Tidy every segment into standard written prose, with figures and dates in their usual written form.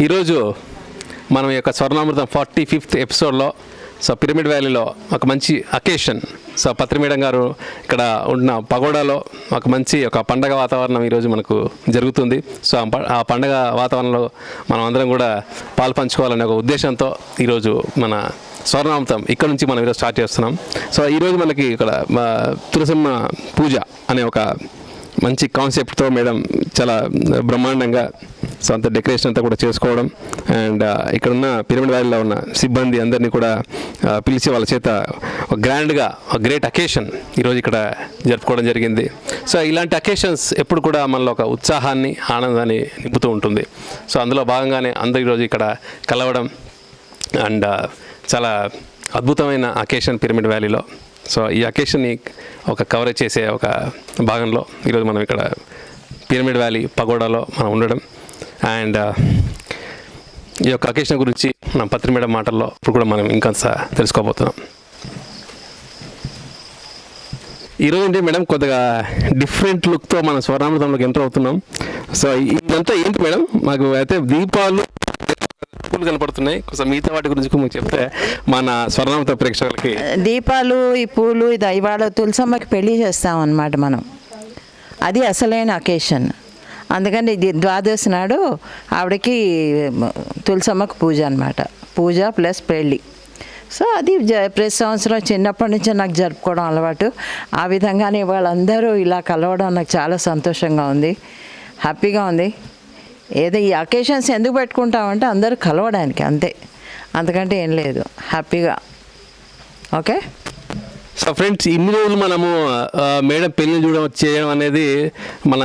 ఈరోజు మనం ఈ యొక్క స్వర్ణామృతం 45th ఎపిసోడ్లో సో పిరమిడ్ వ్యాలీలో ఒక మంచి అకేషన్. సో పత్రి మేడం గారు ఇక్కడ ఉన్న పగోడాలో ఒక మంచి ఒక పండగ వాతావరణం ఈరోజు మనకు జరుగుతుంది. సో ఆ పండగ వాతావరణంలో మనం అందరం కూడా పాలు పంచుకోవాలనే ఒక ఉద్దేశంతో ఈరోజు మన స్వర్ణామృతం ఇక్కడ నుంచి మనం ఈరోజు స్టార్ట్ చేస్తున్నాం. సో ఈరోజు మనకి ఇక్కడ తులసమ్మ పూజ అనే ఒక మంచి కాన్సెప్ట్తో మేడం చాలా బ్రహ్మాండంగా సో అంత డెకరేషన్ అంతా కూడా చేసుకోవడం అండ్ ఇక్కడ ఉన్న పిరమిడ్ వ్యాలీలో ఉన్న సిబ్బంది అందరినీ కూడా పిలిచి వాళ్ళ చేత గ్రాండ్గా గ్రేట్ అకేషన్ ఈరోజు ఇక్కడ జరుపుకోవడం జరిగింది. సో ఇలాంటి అకేషన్స్ ఎప్పుడు కూడా మనలో ఒక ఉత్సాహాన్ని ఆనందాన్ని నింపుతూ ఉంటుంది. సో అందులో భాగంగానే అందరూ ఈరోజు ఇక్కడ కలవడం అండ్ చాలా అద్భుతమైన అకేషన్ పిరమిడ్ వ్యాలీలో. సో ఈ అకేషన్ని ఒక కవరేజ్ చేసే ఒక భాగంలో ఈరోజు మనం ఇక్కడ పిరమిడ్ వ్యాలీ పగోడాలో మనం ఉండడం అండ్ ఈ యొక్క అకేషన్ గురించి మనం పత్రి మేడం మాటల్లో ఇప్పుడు కూడా మనం ఇంకొంత తెలుసుకోబోతున్నాం. ఈరోజు ఏంటి మేడం కొద్దిగా డిఫరెంట్ లుక్తో మన స్వర్ణామృతంలోకి ఎంటర్ అవుతున్నాం. సో ఇదంతా ఏంటి మేడం? మాకు అయితే దీపాలు పూలు కనపడుతున్నాయి. కొంచెం మిగతా వాటి గురించి మీకు చెప్తే మన స్వర్ణామృత ప్రేక్షకులకి. దీపాలు ఈ పూలు ఇది ఇవాళ తులసమ్మకి పెళ్లి చేస్తాం అన్నమాట మనం. అది అసలైన అకేషన్. అందుకని ద్వాదశి నాడు ఆవిడకి తులసమ్మకు పూజ అనమాట. పూజ ప్లస్ పెళ్ళి. సో అది ప్రతి సంవత్సరం చిన్నప్పటి నుంచి నాకు జరుపుకోవడం అలవాటు. ఆ విధంగానే వాళ్ళందరూ ఇలా కలవడం నాకు చాలా సంతోషంగా ఉంది, హ్యాపీగా ఉంది. ఏదో ఈ అకేషన్స్ ఎందుకు పెట్టుకుంటామంటే అందరూ కలవడానికి, అంతే, అంతకంటే ఏం లేదు. హ్యాపీగా ఓకే. సో ఫ్రెండ్స్, ఇన్ని రోజులు మనము మేడం పెళ్లి చేయడం అనేది మన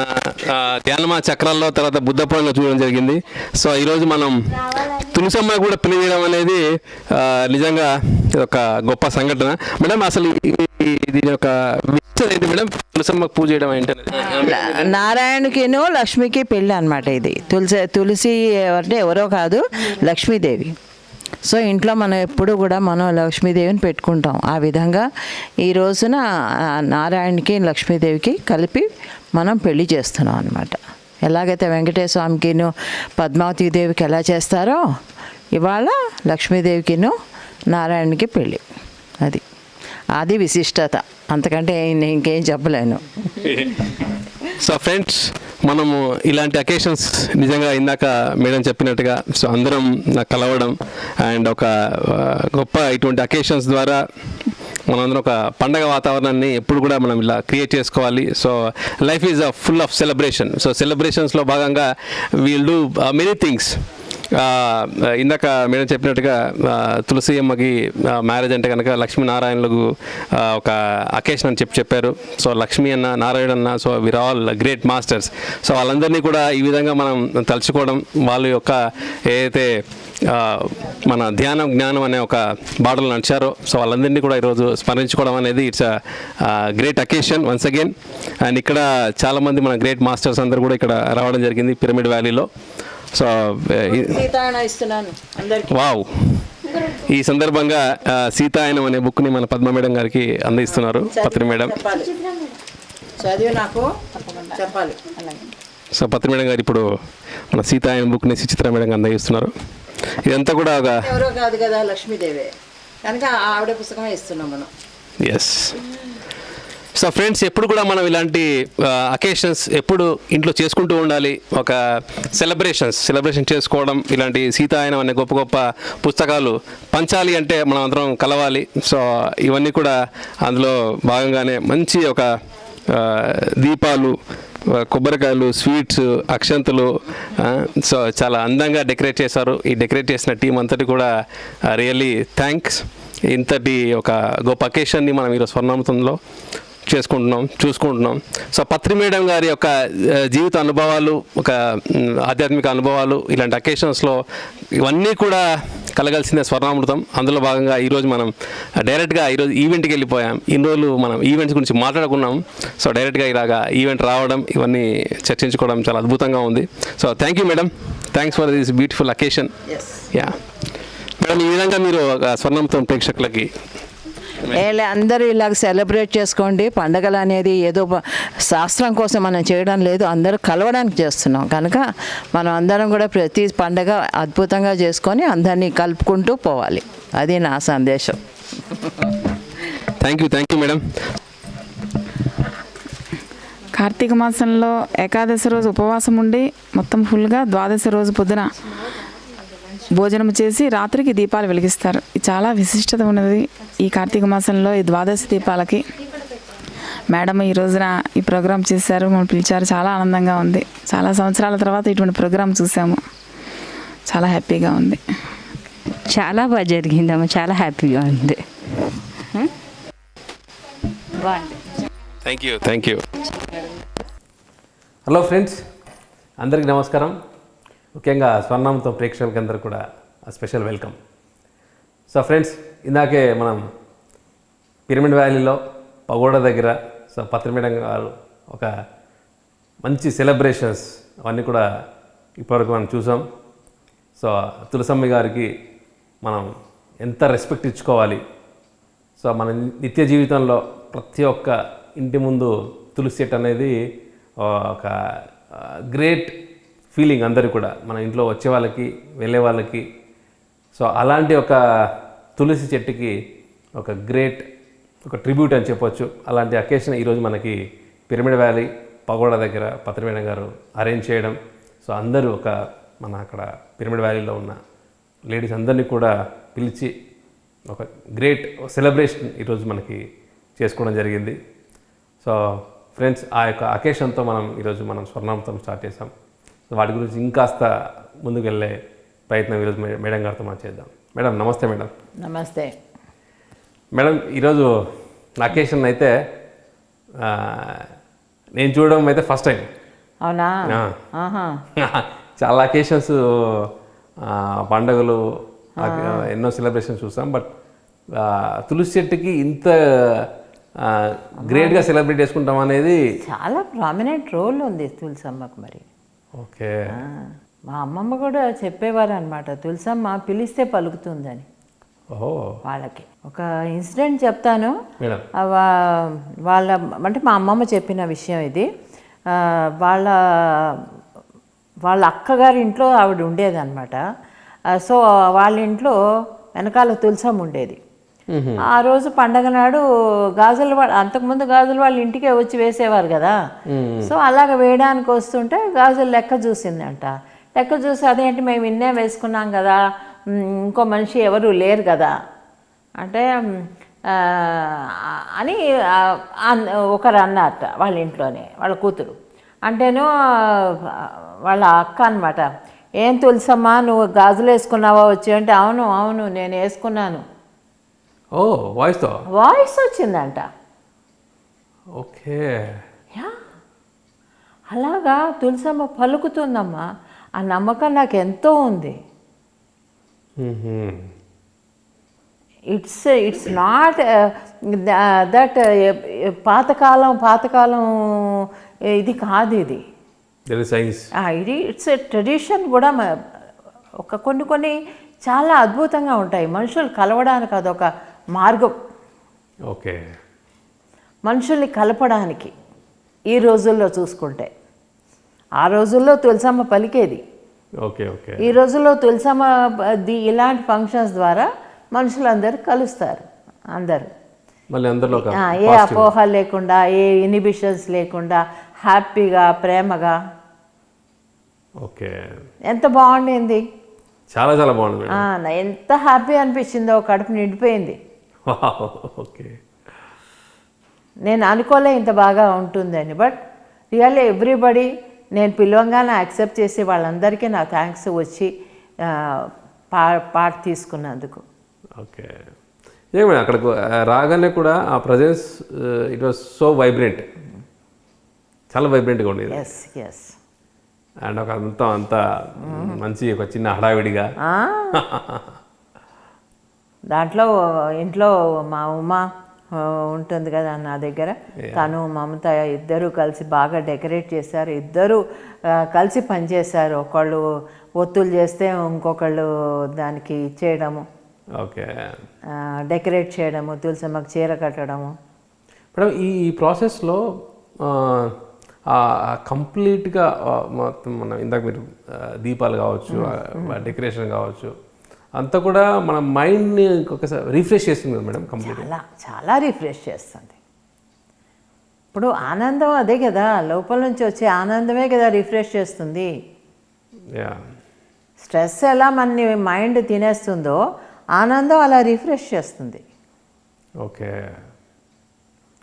ధ్యానమా చక్రాల్లో తర్వాత బుద్ధ పౌర్ణమిలో చూడడం జరిగింది. సో ఈరోజు మనం తులసమ్మ కూడా పెళ్లి చేయడం అనేది నిజంగా ఒక గొప్ప సంఘటన. మేడం అసలు దీని యొక్క ఏంటి మేడం? తులసమ్మ పూజ చేయడం ఏంటంటే నారాయణకిను లక్ష్మికి పెళ్ళి అనమాట. ఇది తులసి అంటే ఎవరో కాదు, లక్ష్మీదేవి. సో ఇంట్లో మనం ఎప్పుడు కూడా మనం లక్ష్మీదేవిని పెట్టుకుంటాం. ఆ విధంగా ఈ రోజున నారాయణకి లక్ష్మీదేవికి కలిపి మనం పెళ్లి చేస్తున్నాం అనమాట. ఎలాగైతే వెంకటేశ్వర స్వామికిను పద్మావతీదేవికి ఎలా చేస్తారో ఇవాళ లక్ష్మీదేవికిను నారాయణకి పెళ్ళి. అది విశిష్టత. అంతకంటే ఇంకేం చెప్పలేను. సో ఫ్రెండ్స్, మనము ఇలాంటి అకేషన్స్ నిజంగా ఇందాక మేడం చెప్పినట్టుగా సో అందరం కలవడం అండ్ ఒక గొప్ప ఇటువంటి అకేషన్స్ ద్వారా మనందరం ఒక పండగ వాతావరణాన్ని ఎప్పుడు కూడా మనం ఇలా క్రియేట్ చేసుకోవాలి. So life is full of celebration. So సెలబ్రేషన్స్లో భాగంగా వీల్ డూ మెనీ థింగ్స్. ఇందాక మేడం చెప్పినట్టుగా తులసి అమ్మకి మ్యారేజ్ అంటే కనుక లక్ష్మీనారాయణలకు ఒక అకేషన్ అని చెప్పారు. సో లక్ష్మీ అన్న, నారాయణ అన్న, so we're all great masters. So వాళ్ళందరినీ కూడా ఈ విధంగా మనం తలుచుకోవడం, వాళ్ళ యొక్క ఏదైతే మన ధ్యానం జ్ఞానం అనే ఒక బాటలు నడిచారో సో వాళ్ళందరినీ కూడా ఈరోజు స్మరించుకోవడం అనేది it's great occasion once again. And ఇక్కడ చాలామంది మన గ్రేట్ మాస్టర్స్ అందరూ కూడా ఇక్కడ రావడం జరిగింది పిరమిడ్ వ్యాలీలో. సో వావ్, ఈ సందర్భంగా సీతాయనం అనే బుక్ని మన పద్మ మేడం గారికి అందిస్తున్నారు పత్రి మేడం. సో పత్రి మేడం గారు ఇప్పుడు మన సీతాయనం బుక్ని సుచిత్ర మేడం అందజేస్తున్నారు. ఇదంతా కూడా ఒక ఎవరో కాదు కదా, లక్ష్మీదేవి కనుక ఆవిడ పుస్తకమే ఇస్తున్నాం మనం. ఎస్. సో ఫ్రెండ్స్, ఎప్పుడు కూడా మనం ఇలాంటి అకేషన్స్ ఎప్పుడు ఇంట్లో చేసుకుంటూ ఉండాలి. ఒక సెలబ్రేషన్ చేసుకోవడం, ఇలాంటి సీతాయనం అనే గొప్ప గొప్ప పుస్తకాలు పంచాలి అంటే మనం అందరం కలవాలి. సో ఇవన్నీ కూడా అందులో భాగంగానే మంచి ఒక దీపాలు, కొబ్బరికాయలు, స్వీట్స్, అక్షంతలు, సో చాలా అందంగా డెకరేట్ చేశారు. ఈ డెకరేట్ చేసిన టీం అంతటి కూడా రియల్లీ ఇంతటి ఒక గొప్ప అకేషన్ని మనం ఈరోజు స్వర్ణామృతంలో చూసుకుంటున్నాం. సో పత్రి మేడం గారి యొక్క జీవిత అనుభవాలు, ఒక ఆధ్యాత్మిక అనుభవాలు, ఇలాంటి అకేషన్స్లో ఇవన్నీ కూడా కలగాల్సిందే స్వర్ణామృతం. అందులో భాగంగా ఈరోజు మనం డైరెక్ట్గా ఈరోజు ఈవెంట్కి వెళ్ళిపోయాం. ఇన్ని రోజులు మనం ఈవెంట్స్ గురించి మాట్లాడుకున్నాం. సో డైరెక్ట్గా ఇలాగా ఈవెంట్ రావడం, ఇవన్నీ చర్చించుకోవడం చాలా అద్భుతంగా ఉంది. So thank you madam, thanks for this beautiful occasion. Yeah madam, ఈ విధంగా మీరు స్వర్ణామృతం ప్రేక్షకులకి అందరూ ఇలాగ సెలబ్రేట్ చేసుకోండి. పండగలు అనేది ఏదో శాస్త్రం కోసం మనం చేయడం లేదు, అందరూ కలవడానికి చేస్తున్నాం కనుక మనం అందరం కూడా ప్రతి పండగ అద్భుతంగా చేసుకొని అందరినీ కలుపుకుంటూ పోవాలి. అది నా సందేశం. Thank you madam. కార్తీక మాసంలో ఏకాదశి రోజు ఉపవాసం ఉండి మొత్తం ఫుల్గా ద్వాదశి రోజు పొద్దున భోజనం చేసి రాత్రికి దీపాలు వెలిగిస్తారు. ఇది చాలా విశిష్టత ఉన్నది ఈ కార్తీక మాసంలో ఈ ద్వాదశి దీపాలకి. మేడం ఈ రోజున ఈ ప్రోగ్రాం చేశారు, మమ్మల్ని పిలిచారు, చాలా ఆనందంగా ఉంది. చాలా సంవత్సరాల తర్వాత ఇటువంటి ప్రోగ్రాం చూసాము, చాలా హ్యాపీగా ఉంది. చాలా బాగా జరిగిందమ్మా, చాలా హ్యాపీగా ఉంది. Thank you. హలో ఫ్రెండ్స్, అందరికీ నమస్కారం. ముఖ్యంగా స్వర్ణామృతం ప్రేక్షకులకి అందరూ కూడా స్పెషల్ వెల్కమ్. సో ఫ్రెండ్స్, ఇందాకే మనం పిరమిడ్ వ్యాలీలో పగోడా దగ్గర పత్రి మేడం గారు ఒక మంచి సెలబ్రేషన్స్ అవన్నీ కూడా ఇప్పటివరకు మనం చూసాం. సో తులసమ్మ గారికి మనం ఎంత రెస్పెక్ట్ ఇచ్చుకోవాలి. సో మన నిత్య జీవితంలో ప్రతి ఒక్క ఇంటి ముందు తులసి చెట్టు అనేది ఒక గ్రేట్ ఫీలింగ్ అందరికీ కూడా, మన ఇంట్లో వచ్చే వాళ్ళకి వెళ్ళే వాళ్ళకి. సో అలాంటి ఒక తులసి చెట్టుకి ఒక గ్రేట్ ట్రిబ్యూట్ అని చెప్పొచ్చు. అలాంటి అకేషన్ ఈరోజు మనకి పిరమిడ్ వ్యాలీ పగోడా దగ్గర పత్రి మేడం గారు అరేంజ్ చేయడం. సో అందరూ మన అక్కడ పిరమిడ్ వ్యాలీలో ఉన్న లేడీస్ అందరినీ కూడా పిలిచి ఒక గ్రేట్ సెలబ్రేషన్ ఈరోజు మనకి చేసుకోవడం జరిగింది. సో ఫ్రెండ్స్, ఆ యొక్క అకేషన్తో ఈరోజు మనం స్వర్ణామృతం స్టార్ట్ చేసాం. సో వాటి గురించి ఇంకాస్త ముందుకు వెళ్ళే ప్రయత్నం ఈరోజు మేడం గారితో మనం చేద్దాం. మేడం నమస్తే. మేడం నమస్తే. మేడం, ఈరోజు అకేషన్ అయితే నేను చూడడం అయితే ఫస్ట్ టైం. అవునా? చాలా అకేషన్స్, పండుగలు, ఎన్నో సెలబ్రేషన్స్ చూసాం. బట్ తులసి చెట్టుకి ఇంత గ్రేట్గా సెలబ్రేట్ చేసుకుంటాం అనేది చాలా ప్రామినెంట్ రోల్ ఉంది తులసమ్మకు. మరి ఓకే, మా అమ్మమ్మ కూడా చెప్పేవారు అనమాట, తులసమ్మ పిలిస్తే పలుకుతుందని. ఓహో, వాళ్ళకి ఒక ఇన్సిడెంట్ చెప్తాను. మేడం వాళ్ళ అంటే మా అమ్మమ్మ చెప్పిన విషయం ఇది. వాళ్ళ అక్కగారి ఇంట్లో ఆవిడ ఉండేదన్నమాట. సో వాళ్ళ ఇంట్లో వెనకాల తులసమ్మ ఉండేది. ఆ రోజు పండగ నాడు గాజులు అంతకుముందు గాజులు వాళ్ళ ఇంటికే వచ్చి వేసేవారు కదా. సో అలాగ వేయడానికి వస్తుంటే గాజులు లెక్క చూసిందంట. లెక్క చూసి అదేంటి మేము ఇన్నే వేసుకున్నాం కదా, ఇంకో మనిషి ఎవరు లేరు కదా అంటే అని ఒకరు అన్నారట వాళ్ళ ఇంట్లోనే, వాళ్ళ కూతురు. అంటేను వాళ్ళ అక్క అనమాట, ఏం తులసమ్మా నువ్వు గాజులు వేసుకున్నావా వచ్చి అంటే, అవును అవును నేను వేసుకున్నాను. ఓ, వాయిస్ వచ్చిందంట. ఓకే, అలాగా తులసమ్మ పలుకుతుందమ్మా. ఆ నమ్మకం నాకు ఎంతో ఉంది. ఇట్స్ నాట్ దట్ పాతకాలం ఇది కాదు. ఇది ఇట్స్ ఎ ట్రెడిషన్ కూడా. కొన్ని చాలా అద్భుతంగా ఉంటాయి. మనుషులు కలవడానికి అదొక మార్గం. ఓకే, మనుషుల్ని కలపడానికి ఈ రోజుల్లో చూసుకుంటే. ఆ రోజుల్లో తులసమ్మ పలికేది. ఓకే ఓకే, ఈ రోజుల్లో తులసమ్మ ఇలాంటి ఫంక్షన్స్ ద్వారా మనుషులందరూ కలుస్తారు. అందరూ ఏ అపోహ లేకుండా, ఏ ఇనిబిషన్స్ లేకుండా, హ్యాపీగా, ప్రేమగా. ఓకే, ఎంత బాగుండింది. చాలా చాలా బాగుంది. ఎంత హ్యాపీ అనిపించిందో, కడుపు నిండిపోయింది. ఓకే, నేను అనుకోలే ఇంత బాగా ఉంటుందని. బట్ రియల్లీ ఎవ్రీబడి, నేను పిలవంగానే యాక్సెప్ట్ చేసి వాళ్ళందరికీ నా థ్యాంక్స్ వచ్చి పాట తీసుకున్నందుకు. ఓకే, ఏమైనా అక్కడికి రాగానే కూడా ఆ presence it was so vibrant, చాలా వైబ్రెంట్గా ఉండేది. Yes yes. అండ్ ఒక అంత మంచి ఒక చిన్న హడావిడిగా. దాంట్లో ఇంట్లో మా ఉమా ఉంటుంది కదా నా దగ్గర, తను మమత ఇద్దరు కలిసి బాగా డెకరేట్ చేశారు. ఇద్దరు కలిసి పనిచేశారు. ఒకళ్ళు ఒత్తులు చేస్తే ఇంకొకళ్ళు దానికి ఇచ్చేయడము. ఓకే డెకరేట్ చేయడము, తులసమ్మకి చీర కట్టడము. మేడం ఈ ప్రాసెస్లో కంప్లీట్గా మొత్తం మనం ఇందాక మీరు దీపాలు కావచ్చు, డెకరేషన్ కావచ్చు, అంతా కూడా మన మైండ్ని ఇంకొకసారి రిఫ్రెష్ చేస్తుంది కదా మేడం కంప్లీట్. చాలా చాలా రిఫ్రెష్ చేస్తుంది. ఇప్పుడు ఆనందం అదే కదా, లోపల నుంచి వచ్చే ఆనందమే కదా రిఫ్రెష్ చేస్తుంది. యా స్ట్రెస్ ఎలా మన మైండ్ తినేస్తుందో ఆనందం అలా రిఫ్రెష్ చేస్తుంది. ఓకే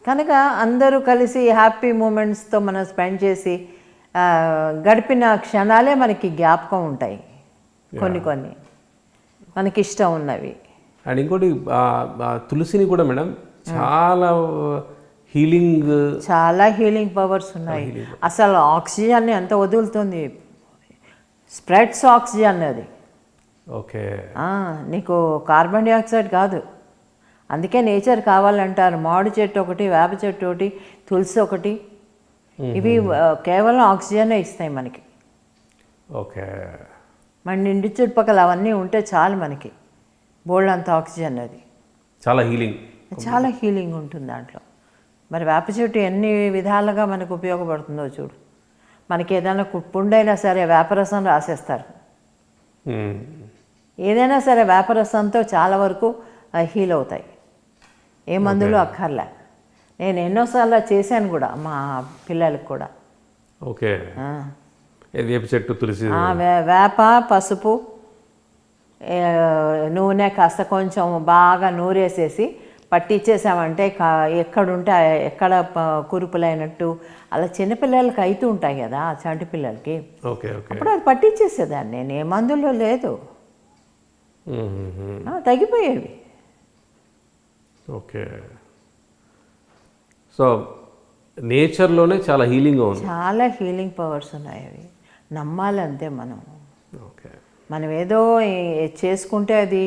కనుక అందరూ కలిసి హ్యాపీ మూమెంట్స్తో మనం స్పెండ్ చేసి గడిపిన క్షణాలే మనకి జ్ఞాపకం ఉంటాయి. కొన్ని మనకి ఇష్టం ఉన్నవి. అండ్ ఇంకోటి తులసిని కూడా మేడం చాలా హీలింగ్ పవర్స్ ఉన్నాయి. అసలు ఆక్సిజన్ ఎంత వదులుతుంది, స్ప్రెడ్స్ ఆక్సిజన్ అది. ఓకే నీకు కార్బన్ డైఆక్సైడ్ కాదు. అందుకే నేచర్ కావాలంటారు. మామిడి చెట్టు ఒకటి, వేప చెట్టు ఒకటి, తులసి ఒకటి, ఇవి కేవలం ఆక్సిజనే ఇస్తాయి మనకి. ఓకే మన ఇంటి చుట్టుపక్కల అవన్నీ ఉంటే చాలు మనకి బోల్డ్ అంత ఆక్సిజన్. అది చాలా హీలింగ్ ఉంటుంది దాంట్లో. మరి వేప చెట్టు ఎన్ని విధాలుగా మనకు ఉపయోగపడుతుందో చూడు. మనకి ఏదైనా పుండైనా సరే వేపరసం రాసేస్తారు. ఏదైనా సరే వేపరసంతో చాలా వరకు హీల్ అవుతాయి. ఏ మందులు అక్కర్లే. నేను ఎన్నోసార్లు చేశాను కూడా మా పిల్లలకు కూడా. ఓకే వేప చెట్టు, తులసి, వేప, పసుపు, నూనె కాస్త కొంచెం బాగా నూరేసేసి పట్టించేసామంటే ఎక్కడుంటే ఎక్కడ కురుపులైనట్టు అలా చిన్నపిల్లలకి అవుతూ ఉంటాయి కదా, చంటి పిల్లలకి. అప్పుడు అది పట్టించేసేదాన్ని నేను. ఏ మందులు లేదు, తగ్గిపోయేవి. ఓకే సో నేచర్లోనే చాలా హీలింగ్గా ఉంది. చాలా హీలింగ్ పవర్స్ ఉన్నాయి. అవి నమ్మాలంతే మనం. ఓకే మనం ఏదో చేసుకుంటే అది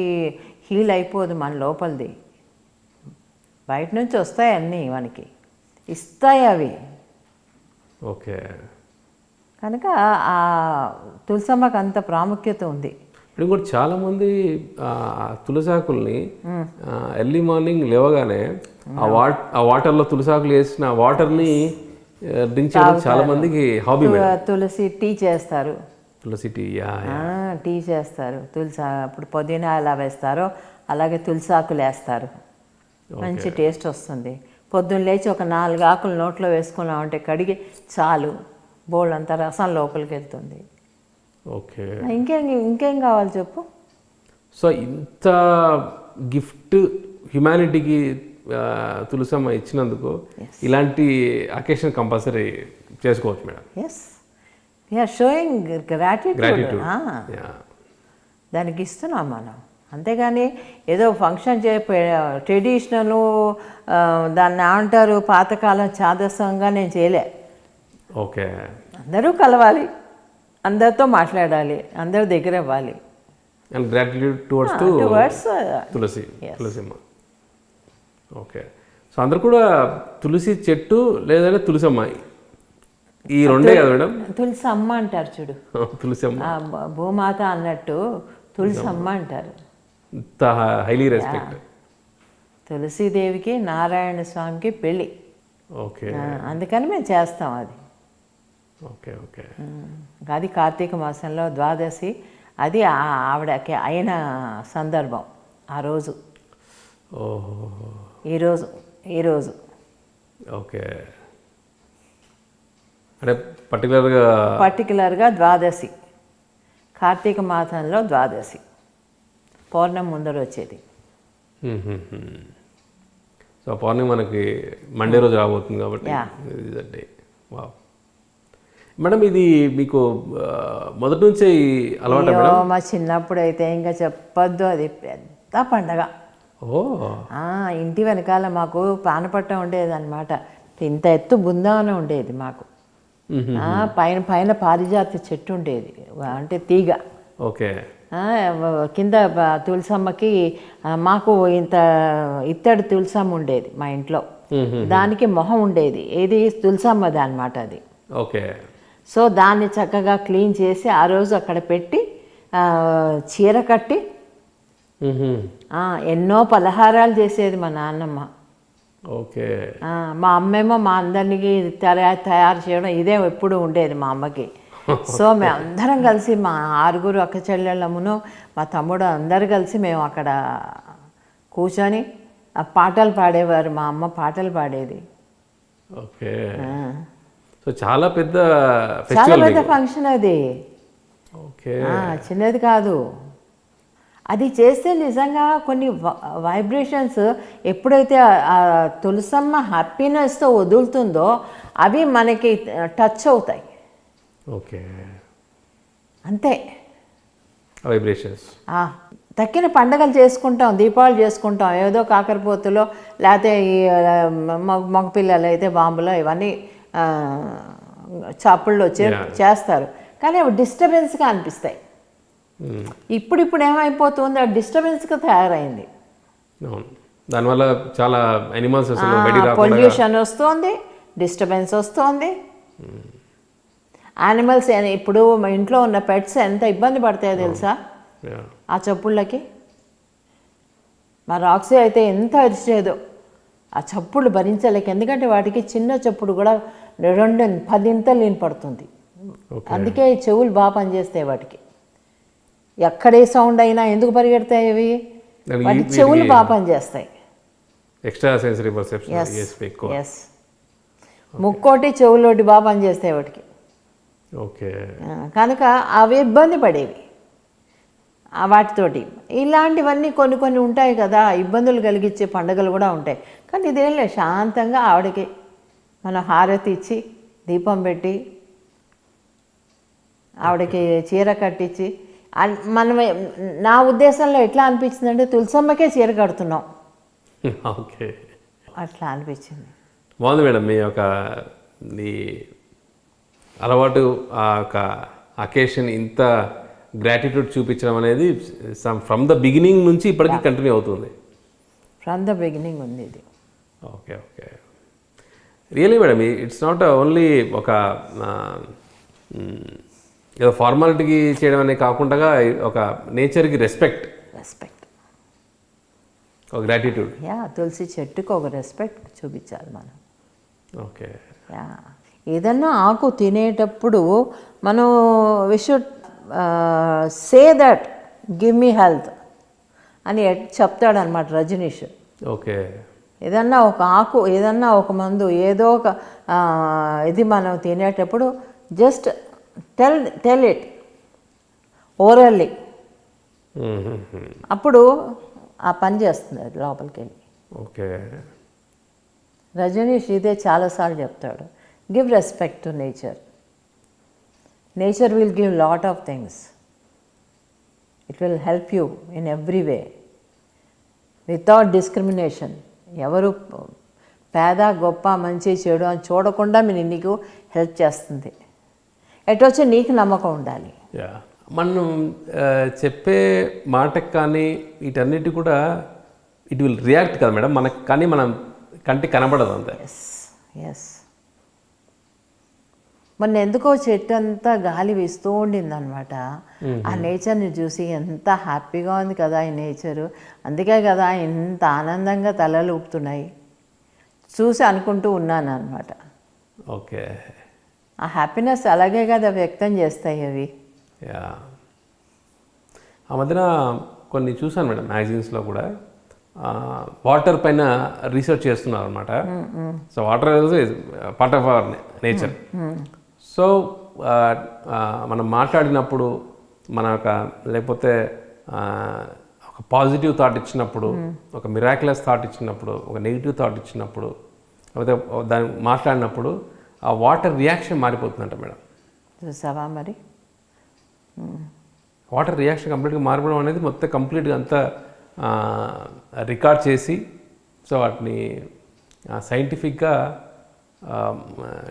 హీల్ అయిపోదు మన లోపలిది. బయట నుంచి వస్తాయి అన్నీ మనకి, ఇస్తాయి అవి. ఓకే కనుక ఆ తులసమ్మకు అంత ప్రాముఖ్యత ఉంది. ఇప్పుడు కూడా చాలామంది తులసాకుల్ని ఎర్లీ మార్నింగ్ లేవగానే ఆ వాటర్లో తులసాకులు వేసిన వాటర్ని డ్రింక్ చేయడం చాలా మందికి హాబీ. తులసి టీ చేస్తారు. తులసి టీ టీ చేస్తారు. అప్పుడు పుదీనా ఎలా వేస్తారో అలాగే తులసాకులు వేస్తారు. మంచి టేస్ట్ వస్తుంది. పొద్దున్న లేచి ఒక 4 ఆకులు నోట్లో వేసుకున్నామంటే కడిగి చాలు, బోల్డ్ అంతా రసం లోపలికి వెళ్తుంది. ఓకే ఇంకేం కావాలి చెప్పు. సో ఇంత గిఫ్ట్ హ్యుమానిటీకి తులసమ్మ ఇచ్చినందుకు ఇలాంటి అకేషన్ కంపల్సరీ చేసుకోవచ్చు madam. Yes, we're showing gratitude. దానికి ఇస్తున్నాం మనం. అంతేగాని ఏదో ఫంక్షన్ ట్రెడిషనల్ దాన్ని అంటారు పాతకాలం చాదస్తంగా నేను చేయలే. ఓకే అందరూ కలవాలి, అందరితో మాట్లాడాలి, అందరి దగ్గర ఇవ్వాలి. And gratitude towards Tulasamma. Okay so అందరు కూడా తులసి చెట్టు లేదంటే తులసమ్మ, ఈ రెండే కదా మేడం? తులసమ్మ అంటారు చూడు. తులసమ్మ భూమాత అన్నట్టు తులసమ్మ అంటారు. Highly respect. తులసీదేవికి నారాయణ స్వామికి పెళ్ళి. ఓకే అందుకని మేము చేస్తాం అది. ఓకే ఓకే అది కార్తీక మాసంలో ద్వాదశి. అది ఆవిడకి అయిన సందర్భం ఆ రోజు. ఓహో ఈరోజు ఓకే. అంటే పర్టికులర్గా ద్వాదశి, కార్తీక మాసంలో ద్వాదశి, పౌర్ణమి ముందర వచ్చేది. సో పౌర్ణమి మనకి మండే రోజు రాబోతుంది కాబట్టి ఇదండి. వావ్ మేడం, ఇది మీకు మొదటి నుంచే అలవాటు మేడం? మా చిన్నప్పుడు అయితే ఇంకా చెప్పొద్దు, అది పెద్ద పండగ. ఇంటి వెనకాల మాకు పానపట్ట ఉండేది అనమాట. ఇంత ఎత్తు బృందావనం ఉండేది మాకు. పైన పారిజాత చెట్టు ఉండేది, అంటే తీగ. ఓకే. కింద తులసమ్మకి మాకు ఇంత ఇత్తడి తులసమ్మ ఉండేది మా ఇంట్లో. దానికి మొహం ఉండేది, ఏది తులసమ్మది అనమాట అది. ఓకే. సో దాన్ని చక్కగా క్లీన్ చేసి ఆ రోజు అక్కడ పెట్టి చీర కట్టి ఎన్నో పలహారాలు చేసేది మా నాన్నమ్మ. ఓకే. మా అమ్మేమో మా అందరికి తయారు చేయడం ఇదే ఎప్పుడు ఉండేది మా అమ్మకి. సో మేము అందరం కలిసి మా 6 అక్క చెల్లెళ్ళమును మా తమ్ముడు అందరు కలిసి మేము అక్కడ కూర్చొని ఆ పాటలు పాడేవారు. మా అమ్మ పాటలు పాడేది. ఓకే. సో చాలా పెద్ద చాలా పెద్ద ఫంక్షన్ అది. ఓకే. చిన్నది కాదు. అది చేస్తే నిజంగా కొన్ని వైబ్రేషన్స్ ఎప్పుడైతే ఆ తులసమ్మ హ్యాపీనెస్తో వదులుతుందో అవి మనకి టచ్ అవుతాయి. ఓకే. అంతే. వైబ్రేషన్స్. తక్కిన పండగలు చేసుకుంటాం, దీపావళి చేసుకుంటాం, ఏదో కాకరపోతులో లేకపోతే ఈ మగపిల్లలు అయితే బాంబులో ఇవన్నీ చాపుళ్ళు చేస్తారు. కానీ అవి డిస్టర్బెన్స్గా అనిపిస్తాయి. ఇప్పుడు ఏమైపోతుంది, ఆ డిస్టర్బెన్స్గా తయారైంది. దానివల్ల చాలా యానిమల్స్ పొల్యూషన్ వస్తుంది, డిస్టర్బెన్స్ వస్తుంది. యానిమల్స్ ఇప్పుడు మా ఇంట్లో ఉన్న పెట్స్ ఎంత ఇబ్బంది పడతాయో తెలుసా ఆ చప్పుళ్ళకి. మా రాక్సీ అయితే ఎంత అరిచేదో ఆ చప్పుడు భరించలేక. ఎందుకంటే వాటికి చిన్న చప్పుడు కూడా 2-10 నేను పడుతుంది. అందుకే చెవులు బాగా పనిచేస్తాయి వాటికి. ఎక్కడే సౌండ్ అయినా ఎందుకు పరిగెడతాయి అవి, వాటి చెవులు బాగా పనిచేస్తాయి. Extra sensory perception. ఎస్. ముక్కోటి చెవులోటి బాగా పనిచేస్తాయి వాటికి. ఓకే. కనుక అవి ఇబ్బంది పడేవి వాటితోటి. ఇలాంటివన్నీ కొన్ని ఉంటాయి కదా, ఇబ్బందులు కలిగించే పండుగలు కూడా ఉంటాయి. కానీ ఇదేం లేదు, శాంతంగా ఆవిడకి మనం హారతి ఇచ్చి దీపం పెట్టి ఆవిడకి చీర కట్టించి మనం నా ఉద్దేశంలో ఎట్లా అనిపించిందంటే తులసమ్మకే చీర కడుతున్నాం. ఓకే. అట్లా అనిపించింది. బాగుంది మేడం. మీ యొక్క ఈ అలవాటు ఆ యొక్క అకేషన్ ఇంత గ్రాటిట్యూడ్ చూపించడం అనేది ఫ్రమ్ ద బిగినింగ్ నుంచి ఇప్పటికీ కంటిన్యూ అవుతుంది. ఫ్రమ్ ద బిగినింగ్ ఉంది ఇది. Okay. Okay. Really madam, it's not only ఒక ఏదో ఫార్మాలిటీకి చేయడం అనేది కాకుండా ఒక నేచర్కి రెస్పెక్ట్, ఒక గ్రాటిట్యూడ్. తులసి చెట్టుకు ఒక రెస్పెక్ట్ చూపించాలి మనం. ఓకే. ఏదన్నా ఆకు తినేటప్పుడు మనం we should say that give me health అని చెప్తాడనమాట రజనీష్. ఓకే. ఏదన్నా ఒక ఆకు, ఏదన్నా ఒక మందు, ఏదో ఒక ఇది మనం తినేటప్పుడు జస్ట్ టెల్ ఇట్ ఓరల్లీ. అప్పుడు ఆ పని చేస్తుంది అది లోపలికి వెళ్ళి. ఓకే. రజనీష్ ఇదే చాలాసార్లు చెప్తాడు, give respect to nature. Nature will give lot of things. It will help you in every way without discrimination. ఎవరు పేద గొప్ప మంచి చెడు అని చూడకుండా నీకు హెల్ప్ చేస్తుంది. ఎటొచ్చి నీకు నమ్మకం ఉండాలి. మనం చెప్పే మాటకి కానీ వీటన్నిటి కూడా ఇట్ విల్ రియాక్ట్ కదా మేడం మనకు, కానీ మనం కంటికి కనబడదు అంతే. ఎస్. మొన్న ఎందుకో చెట్టు అంతా గాలి వీస్తూ ఉండిందనమాట. ఆ నేచర్ని చూసి ఎంత హ్యాపీగా ఉంది కదా ఈ నేచరు. అందుకే కదా ఎంత ఆనందంగా తలలు ఊపుతున్నాయి చూసి అనుకుంటూ ఉన్నాను అనమాట. ఓకే. ఆ హ్యాపీనెస్ అలాగే కదా వ్యక్తం చేస్తాయి అవి. ఆ మధ్యన కొన్ని చూసాను మేడం మ్యాగజైన్స్లో కూడా వాటర్ పైన రీసెర్చ్ చేస్తున్నారు అనమాట. So water part of our nature. So మనం మాట్లాడినప్పుడు మన ఒక లేకపోతే ఒక పాజిటివ్ థాట్ ఇచ్చినప్పుడు, ఒక మిరాక్యులస్ థాట్ ఇచ్చినప్పుడు, ఒక నెగిటివ్ థాట్ ఇచ్చినప్పుడు, లేకపోతే దాన్ని మాట్లాడినప్పుడు ఆ వాటర్ రియాక్షన్ మారిపోతుందంట మేడం. చూసావా మరి? వాటర్ రియాక్షన్ కంప్లీట్గా మారిపోవడం అనేది మొత్తం కంప్లీట్గా అంతా రికార్డ్ చేసి సో వాటిని సైంటిఫిక్గా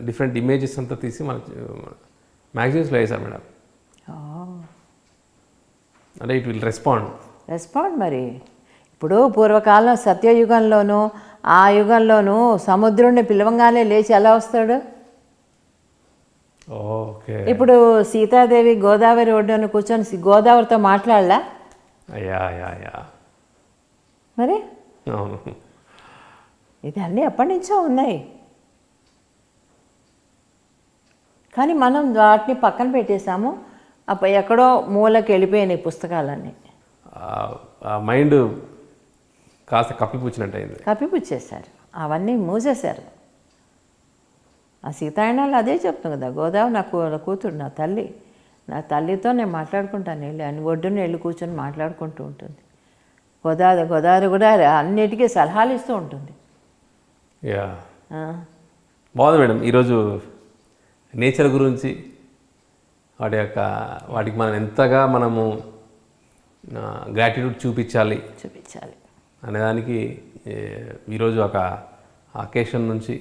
డిఫరెంట్ ఇమేజెస్ అంతా తీసి మన మ్యాగజైన్స్లో వేశారు మేడం. అంటే ఇట్ విల్ రెస్పాండ్ మరి. ఇప్పుడు పూర్వకాలం సత్యయుగంలోనూ ఆ యుగంలోనూ సముద్రుడిని పిలవంగానే లేచి ఎలా వస్తాడు? ఓకే. ఇప్పుడు సీతాదేవి గోదావరి ఒడ్డున కూర్చొని గోదావరితో మాట్లాడలా? మరి అవును. ఇది అన్నీ ఎప్పటి నుంచో ఉన్నాయి, కానీ మనం వాటిని పక్కన పెట్టేశాము. ఎక్కడో మూలకి వెళ్ళిపోయినాయి పుస్తకాలన్నీ, ఆ మైండ్ కాస్త కప్పిపుచ్చినట్టు అయింది. కప్పిపుచ్చేశారు, అవన్నీ మూసేశారు. ఆ సీతాయనాలు అదే చెప్తుంది కదా, గోదావరి నా కూతురు, నా తల్లి, నా తల్లితో నేను మాట్లాడుకుంటాను వెళ్ళి అని ఒడ్డున వెళ్ళి కూర్చొని మాట్లాడుకుంటూ ఉంటుంది. గోదావరి కూడా అన్నిటికీ సలహాలు ఇస్తూ ఉంటుంది. యా, బాగుంది మేడం. ఈరోజు నేచర్ గురించి వాటికి మనం ఎంతగా మనము గ్రాటిట్యూడ్ చూపించాలి అనేదానికి ఈరోజు ఒక అకేషన్ నుంచి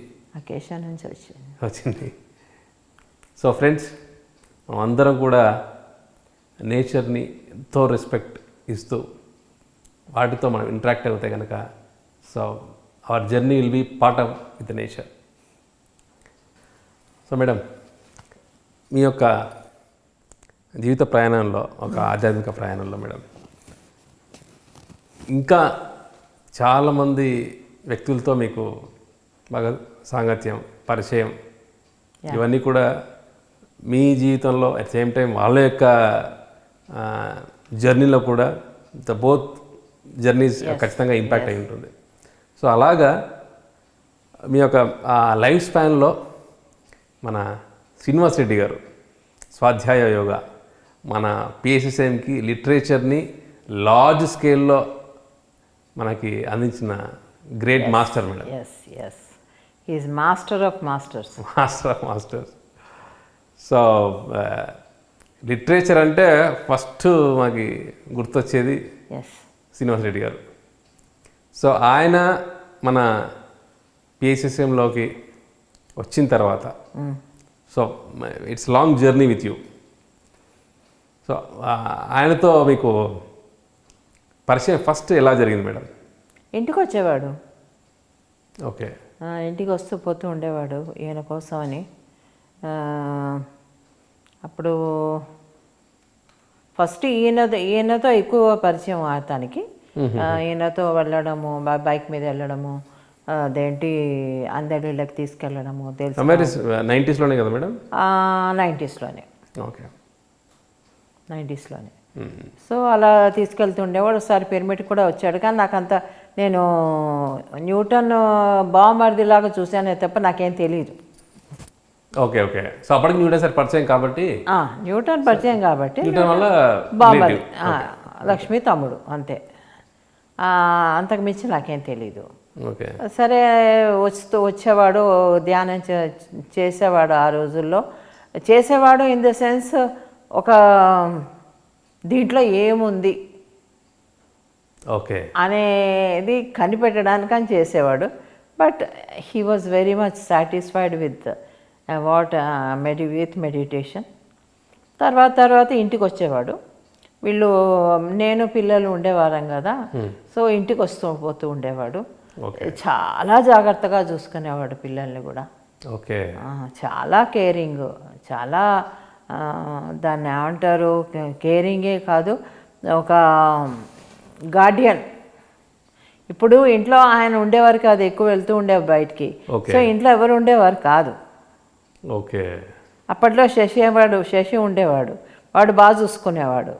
వచ్చింది. సో ఫ్రెండ్స్, మనం అందరం కూడా నేచర్ని ఎంతో రెస్పెక్ట్ ఇస్తూ వాటితో మనం ఇంటరాక్ట్ అవుతాయి కనుక, so our journey will be part of with nature. So madam, మీ యొక్క జీవిత ప్రయాణంలో, ఒక ఆధ్యాత్మిక ప్రయాణంలో మేడం, ఇంకా చాలామంది వ్యక్తులతో మీకు బాగా సాంగత్యం, పరిచయం, ఇవన్నీ కూడా మీ జీవితంలో అట్ సేమ్ టైం వాళ్ళ యొక్క జర్నీలో కూడా బోత్ జర్నీస్ ఖచ్చితంగా ఇంపాక్ట్ అయి ఉంటుంది. సో అలాగా మీ యొక్క లైఫ్ స్పాన్లో మన శ్రీనివాస్ రెడ్డి గారు స్వాధ్యాయ యోగా మన పిఎస్ఎస్ఎంకి లిటరేచర్ని లార్జ్ స్కేల్లో మనకి అందించిన great master madam. Is master of masters. So literature అంటే ఫస్ట్ మనకి గుర్తొచ్చేది శ్రీనివాస్ రెడ్డి గారు. సో ఆయన మన పిఎస్ఎస్ఎంలోకి వచ్చిన తర్వాత, so it's long journey with you. So ఆయనతో మీకు పరిచయం ఫస్ట్ ఎలా జరిగింది మేడం? ఇంటికి వచ్చేవాడు. ఓకే. ఇంటికి వస్తూ పోతూ ఉండేవాడు ఈయన కోసం అని. అప్పుడు ఫస్ట్ ఈయనతో ఎక్కువ పరిచయం అతనికి. ఈయనతో వెళ్ళడము, బైక్ మీద వెళ్ళడము, అదేంటి అందరిళ్ళకి తీసుకెళ్ళడము తెలుసు. 90s కదా మేడం? 90sలోనే. ఓకే, 90sలోనే. సో అలా తీసుకెళ్తుండేవాడు. ఒకసారి పిరమిడ్ కూడా వచ్చాడు, కానీ నాకంత, నేను న్యూటన్ బావమరిదిలాగా చూశానే తప్ప నాకేం తెలియదు. Okay okay. సో అప్పటికి న్యూటన్ సార్ పరిచయం కాబట్టి, న్యూటన్ పరిచయం కాబట్టి బావమరిది, లక్ష్మి తమ్ముడు, అంతే. అంతకు మించి నాకేం తెలీదు. ఓకే. సరే, వచ్చేవాడు, ధ్యానం చేసేవాడు. ఆ రోజుల్లో చేసేవాడు ఇన్ ద సెన్స్, ఒక దీంట్లో ఏముంది ఓకే అనేది కనిపెట్టడానికి అని చేసేవాడు. But he was very much satisfied with meditation. తర్వాత ఇంటికి వచ్చేవాడు. వీళ్ళు, నేను పిల్లలు ఉండేవారం కదా, సో ఇంటికి వస్తూ పోతూ ఉండేవాడు. చాలా జాగ్రత్తగా చూసుకునేవాడు పిల్లల్ని కూడా. ఓకే. చాలా కేరింగ్, చాలా దాన్ని ఏమంటారు, కేరింగే కాదు, ఒక గార్డియన్. ఇప్పుడు ఇంట్లో ఆయన ఉండేవారు కాదు, ఎక్కువ వెళ్తూ ఉండేవారు బయటికి. సో ఇంట్లో ఎవరు ఉండేవారు కాదు. ఓకే. అప్పట్లో శశి ఉండేవాడు, వాడు బాగా చూసుకునేవాడు.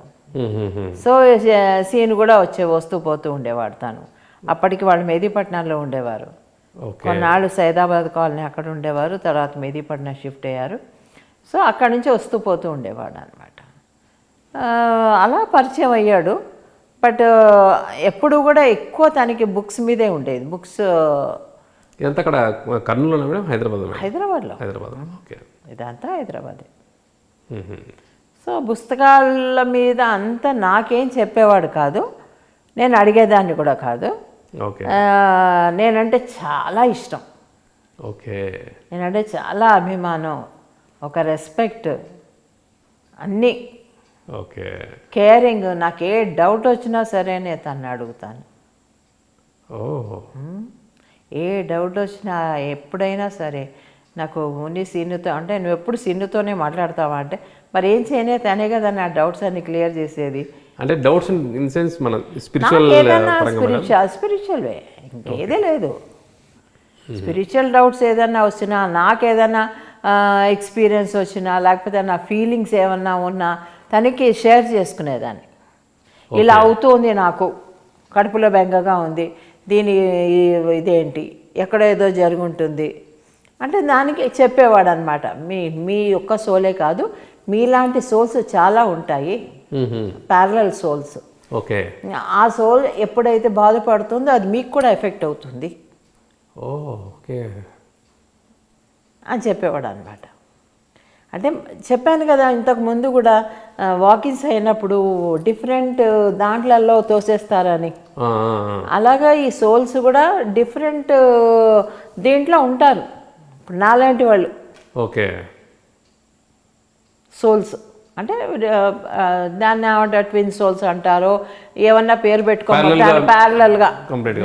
సో సీన్ కూడా వస్తూ పోతూ ఉండేవాడు తను. అప్పటికి వాళ్ళు మెహదీపట్నంలో ఉండేవారు. కొన్నాళ్ళు సైదాబాద్ కాలనీ అక్కడ ఉండేవారు, తర్వాత మెహదీపట్నం షిఫ్ట్ అయ్యారు. సో అక్కడి నుంచి వస్తూ పోతూ ఉండేవాడు అనమాట. అలా పరిచయం అయ్యాడు. బట్ ఎప్పుడు కూడా ఎక్కువ తనకి బుక్స్ మీదే ఉండేది. బుక్స్ ఇదంతా అక్కడ కర్నూలులో మేడం? హైదరాబాద్లో. ఓకే. ఇదంతా హైదరాబాదే. సో పుస్తకాల మీద అంతా నాకేం చెప్పేవాడు కాదు, నేను అడిగేదాన్ని కూడా కాదు. నేనంటే చాలా ఇష్టం. ఓకే. నేనంటే చాలా అభిమానం, ఒక రెస్పెక్ట్, అన్నీ. ఓకే. కేరింగ్. నాకు ఏ డౌట్ వచ్చినా సరే నేను తను అడుగుతాను. ఏ డౌట్ వచ్చినా ఎప్పుడైనా సరే నాకు ఓన్లీ సీనుతో, అంటే నువ్వు ఎప్పుడు సీనుతోనే మాట్లాడతావా అంటే, మరి ఏం చేయనే తనే కదా నా డౌట్స్ అన్ని క్లియర్ చేసేది. అంటే డౌట్స్ ఇన్ సెన్స్ మన స్పిరిచువల్ పరంగా మేడం. స్పిరిచువల్వే, ఇంకేదే లేదు. స్పిరిచువల్ డౌట్స్ ఏదన్నా వచ్చినా, నాకేదన్నా ఎక్స్పీరియన్స్ వచ్చినా, లేకపోతే నా ఫీలింగ్స్ ఏమన్నా ఉన్నా తనకి షేర్ చేసుకునేదాన్ని. ఇలా అవుతుంది, నాకు కడుపులో బెంగగా ఉంది, దీని ఇదేంటి, ఎక్కడ ఏదో జరుగుంటుంది అంటే దానికి చెప్పేవాడు అనమాట. మీ యొక్క సోలే కాదు, మీలాంటి సోల్స్ చాలా ఉంటాయి, ప్యారలల్ సోల్స్. ఓకే. ఆ సోల్ ఎప్పుడైతే బాధపడుతుందో అది మీకు కూడా ఎఫెక్ట్ అవుతుంది ఓకే అని చెప్పేవాడు అనమాట. అంటే చెప్పాను కదా ఇంతకు ముందు కూడా, వాకిన్స్ అయినప్పుడు డిఫరెంట్ దాంట్లలో తోసేస్తారని. అలాగా ఈ సోల్స్ కూడా డిఫరెంట్ దీంట్లో ఉంటారు. ఇప్పుడు నాలాంటి వాళ్ళు ఓకే సోల్స్ అంటే దాన్ని ఏమంటారు, ట్విన్ సోల్స్ అంటారో ఏమన్నా పేరు పెట్టుకోమంటారు. ప్యారలల్గా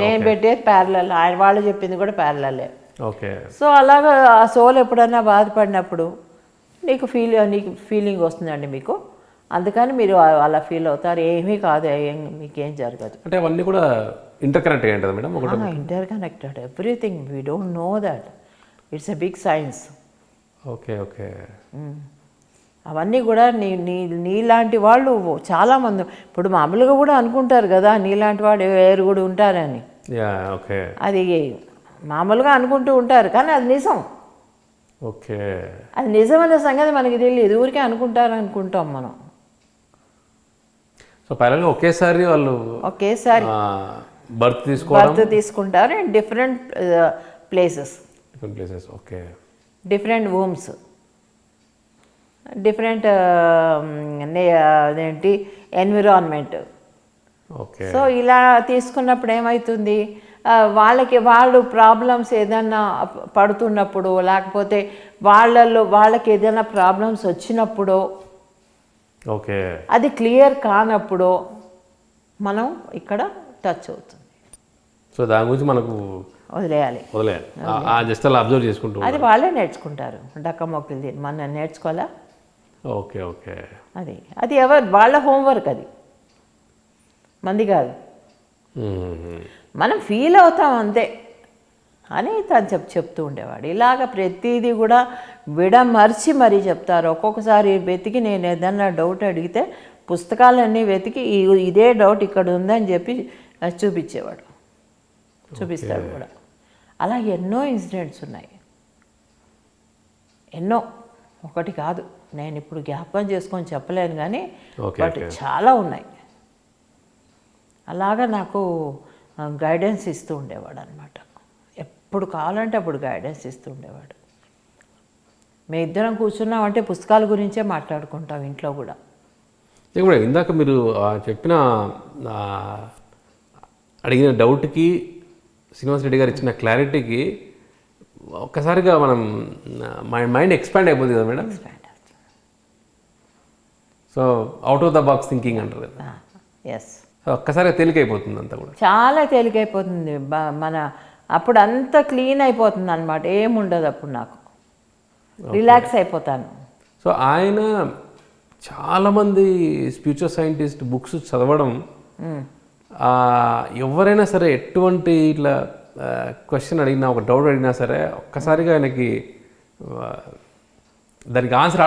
నేను పెట్టేది ప్యారలల్, ఆయన వాళ్ళు చెప్పింది కూడా ప్యారలలే. ఓకే. సో అలాగా ఆ సోల్ ఎప్పుడన్నా బాధపడినప్పుడు నీకు ఫీలింగ్ వస్తుందండి మీకు, అందుకని మీరు అలా ఫీల్ అవుతారు. ఏమీ కాదు, మీకేం జరగదు. అంటే అవన్నీ కూడా ఇంటర్ కనెక్ట్ అయ్యి ఉంటుంది మేడం. ఒకటి interconnected, everything. We don't know that, it's a big science. Okay okay. అవన్నీ కూడా నీలాంటి వాళ్ళు చాలామంది ఇప్పుడు మామూలుగా కూడా అనుకుంటారు కదా, నీలాంటి వాడు ఎవరు కూడా ఉంటారని. ఓకే. అది మామూలుగా అనుకుంటూ ఉంటారు, కానీ అది నిజం. ఓకే. అది నిజమనే సంగతి మనకి తెలియదు, ఊరికే అనుకుంటాం మనం. సో ప్యారల్గా ఒకేసారి వాళ్ళు బర్త్ తీసుకుంటారు in different places. Okay. Different homes, different అదేంటి ఎన్విరాన్మెంట్. ఓకే. సో ఇలా తీసుకున్నప్పుడు ఏమవుతుంది, వాళ్ళు ప్రాబ్లమ్స్ ఏదైనా పడుతున్నప్పుడు, లేకపోతే వాళ్ళకి ఏదైనా ప్రాబ్లమ్స్ వచ్చినప్పుడు, ఓకే, అది క్లియర్ కానప్పుడు మనం ఇక్కడ టచ్ అవుతుంది. సో దాని గురించి మనకు వదిలేయాలి. జస్ట్ అలా అబ్జర్వ్ చేసుకుంటూ అది వాళ్ళే నేర్చుకుంటారు. డక్క మొక్కలు మనం నేర్చుకోవాలా? Okay okay. అది వాళ్ళ హోంవర్క్, అది మంది కాదు. మనం ఫీల్ అవుతాం అంతే అని తను చెప్తూ ఉండేవాడు. ఇలాగ ప్రతిదీ కూడా విడమర్చి మరీ చెప్తారు. ఒక్కొక్కసారి వెతికి నేను ఏదన్నా డౌట్ అడిగితే పుస్తకాలన్నీ వెతికి ఇదే డౌట్ ఇక్కడ ఉందని చెప్పి చూపిస్తాడు కూడా. అలా ఎన్నో ఇన్సిడెంట్స్ ఉన్నాయి, ఎన్నో, ఒకటి కాదు. నేను ఇప్పుడు జ్ఞాపకం చేసుకొని చెప్పలేను, కానీ బట్ చాలా ఉన్నాయి. అలాగా నాకు గైడెన్స్ ఇస్తూ ఉండేవాడు అనమాట. ఎప్పుడు కావాలంటే అప్పుడు గైడెన్స్ ఇస్తూ ఉండేవాడు. మేము ఇద్దరం కూర్చున్నామంటే పుస్తకాల గురించే మాట్లాడుకుంటాం ఇంట్లో కూడా. ఇందాక మీరు చెప్పిన అడిగిన డౌట్కి శ్రీనివాస్ రెడ్డి గారు ఇచ్చిన క్లారిటీకి ఒక్కసారిగా మనం మైండ్ ఎక్స్పాండ్ అయిపోతుంది కదా madam. So out of the box thinking అంటారు కదా. ఎస్. ఒక్కసారిగా తేలికైపోతుంది అంతా కూడా, చాలా తేలికైపోతుంది. అప్పుడు అంతా క్లీన్ అయిపోతుంది అనమాట, ఏముండదు అప్పుడు, నాకు రిలాక్స్ అయిపోతాను. సో ఆయన చాలామంది స్పిరిచువల్ సైంటిస్ట్ బుక్స్ చదవడం, ఎవరైనా సరే ఎటువంటి ఇట్లా క్వశ్చన్ అడిగినా, ఒక డౌట్ అడిగినా సరే ఒక్కసారిగా ఆయనకి దానికి ఆన్సర్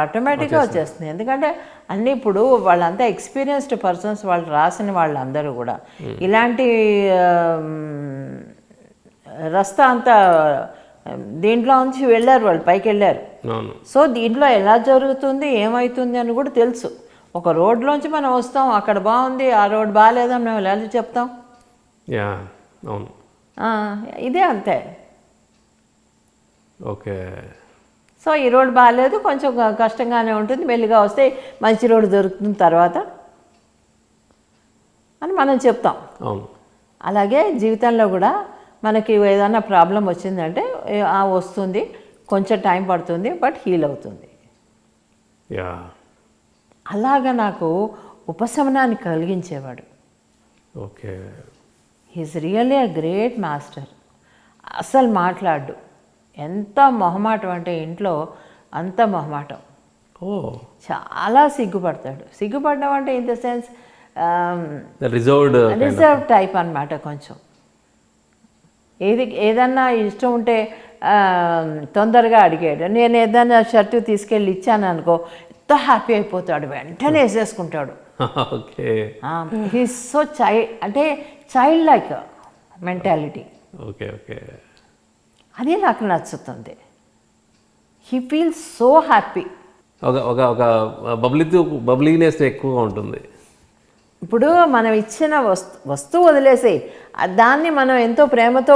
ఆటోమేటిక్గా వచ్చేస్తుంది. ఎందుకంటే అన్నీ ఇప్పుడు వాళ్ళంతా ఎక్స్పీరియన్స్డ్ పర్సన్స్, వాళ్ళు రాసిన వాళ్ళందరూ కూడా ఇలాంటి రస్తా అంతా దీంట్లో నుంచి వెళ్ళారు, వాళ్ళు పైకి వెళ్ళారు. సో దీంట్లో ఎలా జరుగుతుంది, ఏమవుతుంది అని కూడా తెలుసు. ఒక రోడ్లోంచి మనం వస్తాం, అక్కడ బాగుంది, ఆ రోడ్ బాగాలేదని మేము ఎలా చెప్తాం? ఇదే అంతే. ఓకే. సో ఈ రోడ్ బాగాలేదు, కొంచెం కష్టంగానే ఉంటుంది, మెల్లిగా వస్తే మంచి రోడ్డు దొరుకుతుంది తర్వాత అని మనం చెప్తాం. అలాగే జీవితంలో కూడా మనకి ఏదైనా ప్రాబ్లం వచ్చిందంటే వస్తుంది, కొంచెం టైం పడుతుంది, బట్ హీల్ అవుతుంది. అలాగా నాకు ఉపశమనాన్ని కలిగించేవాడు. Okay. He's really a great master. అస్సలు మాట్లాడు, ఎంత మొహమాటం అంటే ఇంట్లో అంత మొహమాటం. ఓ చాలా సిగ్గుపడతాడు. సిగ్గుపడడం అంటే in the sense reserved reserve type అన్నమాట. కొంచెం ఏదన్నా ఇష్టం ఉంటే తొందరగా అడిగాడు. నేను ఏదన్నా షర్టు తీసుకెళ్ళి ఇచ్చాను అనుకో, ఎంతో హ్యాపీ అయిపోతాడు, వెంటనే వేసేసుకుంటాడు. ఓకే హీస్ సో అంటే child like mentality. Okay okay అది నాకు నచ్చుతుంది. He feels so happy. ఒక ఒక ఒక బబ్లీనెస్ ఎక్కువగా ఉంటుంది. ఇప్పుడు మనం ఇచ్చిన వస్తువు వదిలేసి దాన్ని మనం ఎంతో ప్రేమతో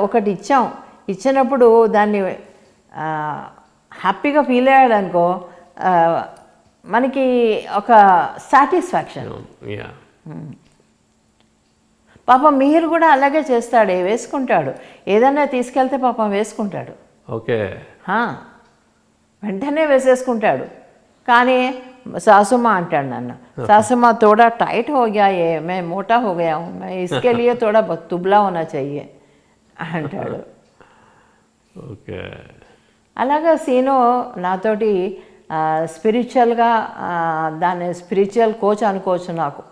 ఒకటి ఇచ్చినప్పుడు దాన్ని హ్యాపీగా ఫీల్ అయ్యాడు అనుకో, మనకి ఒక సాటిస్ఫాక్షన్. పాపం మీరు కూడా అలాగే చేస్తాడు, వేసుకుంటాడు. ఏదైనా తీసుకెళ్తే పాపం వేసుకుంటాడు. ఓకే వెంటనే వేసేసుకుంటాడు. కానీ सासुमा అంటాడు నన్ను, सासुमा थोड़ा टाइट हो गया ये, मैं मोटा हो गया हूँ, मैं इसके लिए थोड़ा दुबला होना चाहिए అంటాడు. ఓకే అలాగా సీను నాతోటి స్పిరిచువల్గా దాన్ని స్పిరిచువల్ కోచ్ అనుకోవచ్చు. నాకు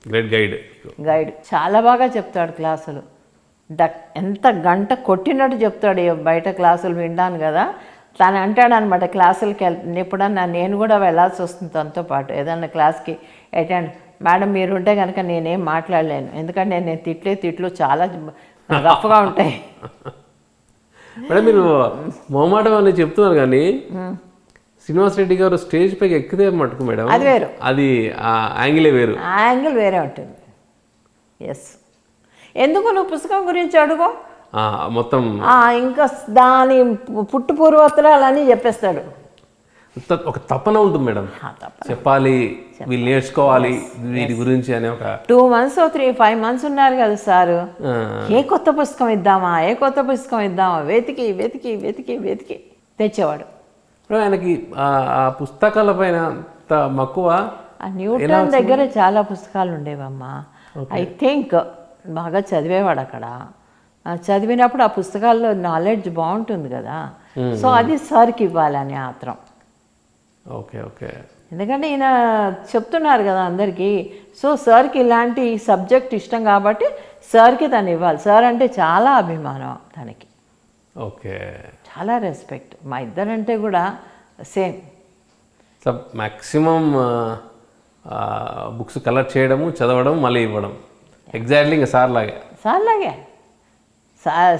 గ్రేట్ గైడ్ చాలా బాగా చెప్తాడు క్లాసులు. ఎంత గంట కొట్టినట్టు చెప్తాడు. బయట క్లాసులు వింటాను కదా, తను అంటాడు అనమాట, క్లాసులకి ఎప్పుడన్నా నేను కూడా వెళ్ళాల్సి వస్తుంది తనతో పాటు. ఏదన్నా క్లాస్కి అటెండ్, మేడం మీరుంటే కనుక నేనేం మాట్లాడలేను, ఎందుకంటే నేను తిట్లు చాలా రఫ్గా ఉంటాయి. మేడం మీరు మొహమాటం అని చెప్తున్నారు కానీ శ్రీనివాస్ రెడ్డి గారు స్టేజ్ పైకి ఎక్కితే మటుకు మేడం అది వేరు, అది ఆ యాంగిలే వేరు, ఆ యాంగిల్ వేరే ఉంటుంది. ఎస్, ఎందుకు నువ్వు పుస్తకం గురించి అడుగు, మొత్తం ఇంకా దాని పుట్టు పూర్వోత్తరాలన్నీ చెప్పేస్తాడు. ఒక తపన ఉంటుంది మేడం, చెప్పాలి, వీళ్ళు నేర్చుకోవాలి వీటి గురించి అనే ఒక 2 months 5 months ఉన్నారు కదా సారు, ఏ కొత్త పుస్తకం ఇద్దామా వెతికి వెతికి వెతికి వెతికి తెచ్చేవాడు. ఆయనకి ఆ పుస్తకాల పైన అంత మక్కువ. న్యూటన్ దగ్గర చాలా పుస్తకాలు ఉండేవమ్మా. ఐ థింక్ బాగా చదివేవాడు అక్కడ. చదివినప్పుడు ఆ పుస్తకాల్లో నాలెడ్జ్ బాగుంటుంది కదా, సో అది సార్కి ఇవ్వాలని ఆత్రం. ఓకే ఓకే ఎందుకంటే ఈయన చెప్తున్నారు కదా అందరికీ, సో సార్కి ఇలాంటి సబ్జెక్ట్ ఇష్టం కాబట్టి సార్కి తను ఇవ్వాలి. సార్ అంటే చాలా అభిమానం తనకి, ఓకే చాలా రెస్పెక్ట్. మా ఇద్దరంటే కూడా same. So maximum books collect చేయడము, చదవడం, మళ్ళీ ఇవ్వడం, ఎగ్జాక్ట్లీ ఇంకా సార్ లాగే.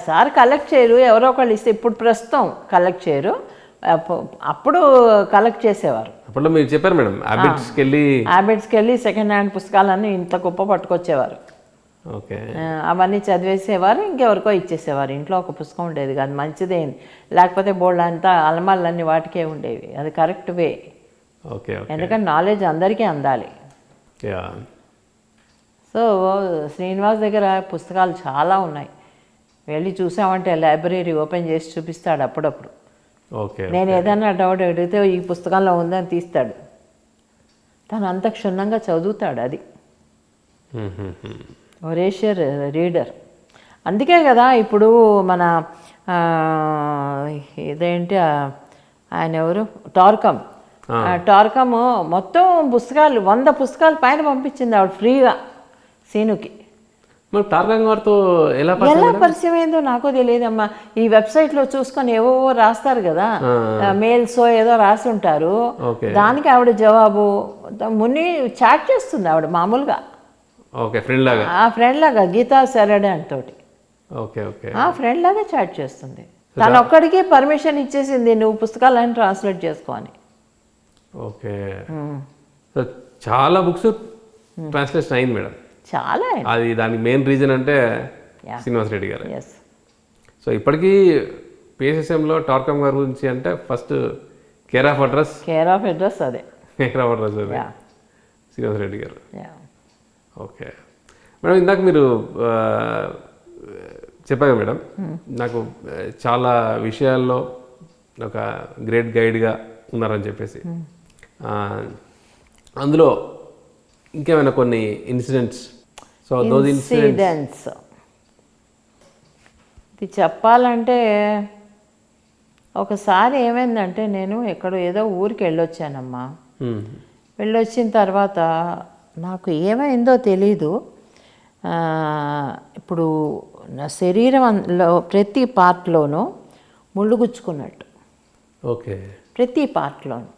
సార్ కలెక్ట్ చేయరు, ఎవరో ఒకళ్ళు ఇస్తే. ఇప్పుడు ప్రస్తుతం కలెక్ట్ చేయరు, అప్పుడు కలెక్ట్ చేసేవారు. అప్పుడు మీరు చెప్పారు మేడం, హ్యాబిట్స్కి వెళ్ళి సెకండ్ హ్యాండ్ పుస్తకాలన్నీ ఇంత గొప్ప పట్టుకొచ్చేవారు. ఓకే అవన్నీ చదివేసేవారు, ఇంకెవరికో ఇచ్చేసేవారు. ఇంట్లో ఒక పుస్తకం ఉండేది కాదు, మంచిదేంది, లేకపోతే బోల్డ్ అంతా అలమాలన్నీ వాటికే ఉండేవి. అది కరెక్ట్ వే. ఓకే ఎందుకంటే నాలెడ్జ్ అందరికీ అందాలి. సో శ్రీనివాస్ దగ్గర పుస్తకాలు చాలా ఉన్నాయి. వెళ్ళి చూసామంటే లైబ్రరీ ఓపెన్ చేసి చూపిస్తాడు అప్పుడప్పుడు. నేను ఏదైనా డౌట్ అడిగితే ఈ పుస్తకంలో ఉందని తీస్తాడు. తను అంత క్షుణ్ణంగా చదువుతాడు. అది ఒరేషియర్ రీడర్. అందుకే కదా ఇప్పుడు మన ఇదేంటి ఆయన ఎవరు, టార్కమ్ మొత్తం పుస్తకాలు 100 పుస్తకాలు పైన పంపించింది ఆవిడ ఫ్రీగా సీనుకి. ఎలా పరిచయం అయిందో నాకు తెలియదమ్మా. ఈ వెబ్సైట్లో చూసుకొని ఏవో రాస్తారు కదా, మెయిల్స్ ఏదో రాసి ఉంటారు, దానికి ఆవిడ జవాబు ముని చాట్ చేస్తుంది ఆవిడ మామూలుగా. ఫ్రెండ్ లాగా గీతా సెరడన్ తోటి ఫ్రెండ్ లాగా చాట్ చేస్తుంది. తను ఒక్కడికి పర్మిషన్ ఇచ్చేసింది, నువ్వు పుస్తకాలను ట్రాన్స్లేట్ చేసుకోని. ఓకే, చాలా బుక్స్ ట్రాన్స్లేషన్ అయింది మేడం. చాలా, అది దానికి మెయిన్ రీజన్ అంటే శ్రీనివాస్ రెడ్డి గారు. సో ఇప్పటికీ పిఎస్ఎస్ఎంలో టార్కమ్ గారి గురించి అంటే ఫస్ట్ కేర్ ఆఫ్ అడ్రస్ అదే శ్రీనివాస్ రెడ్డి గారు. ఓకే మేడం, ఇందాక మీరు చెప్పారు మేడం, నాకు చాలా విషయాల్లో ఒక గ్రేట్ గైడ్గా ఉన్నారని చెప్పేసి. అందులో ఇంకేమైనా కొన్ని ఇన్సిడెంట్స్, సో దోస్ ఇన్సిడెంట్స్ ఇది చెప్పాలంటే ఒకసారి ఏమైందంటే నేను ఎక్కడో ఏదో ఊరికి వెళ్ళొచ్చానమ్మా. వెళ్ళొచ్చిన తర్వాత నాకు ఏమైందో తెలీదు. ఇప్పుడు నా శరీరంలో ప్రతి పార్ట్లోనూ ముళ్ళు గుచ్చుకున్నట్టు. ఓకే. ప్రతి పార్ట్లోనూ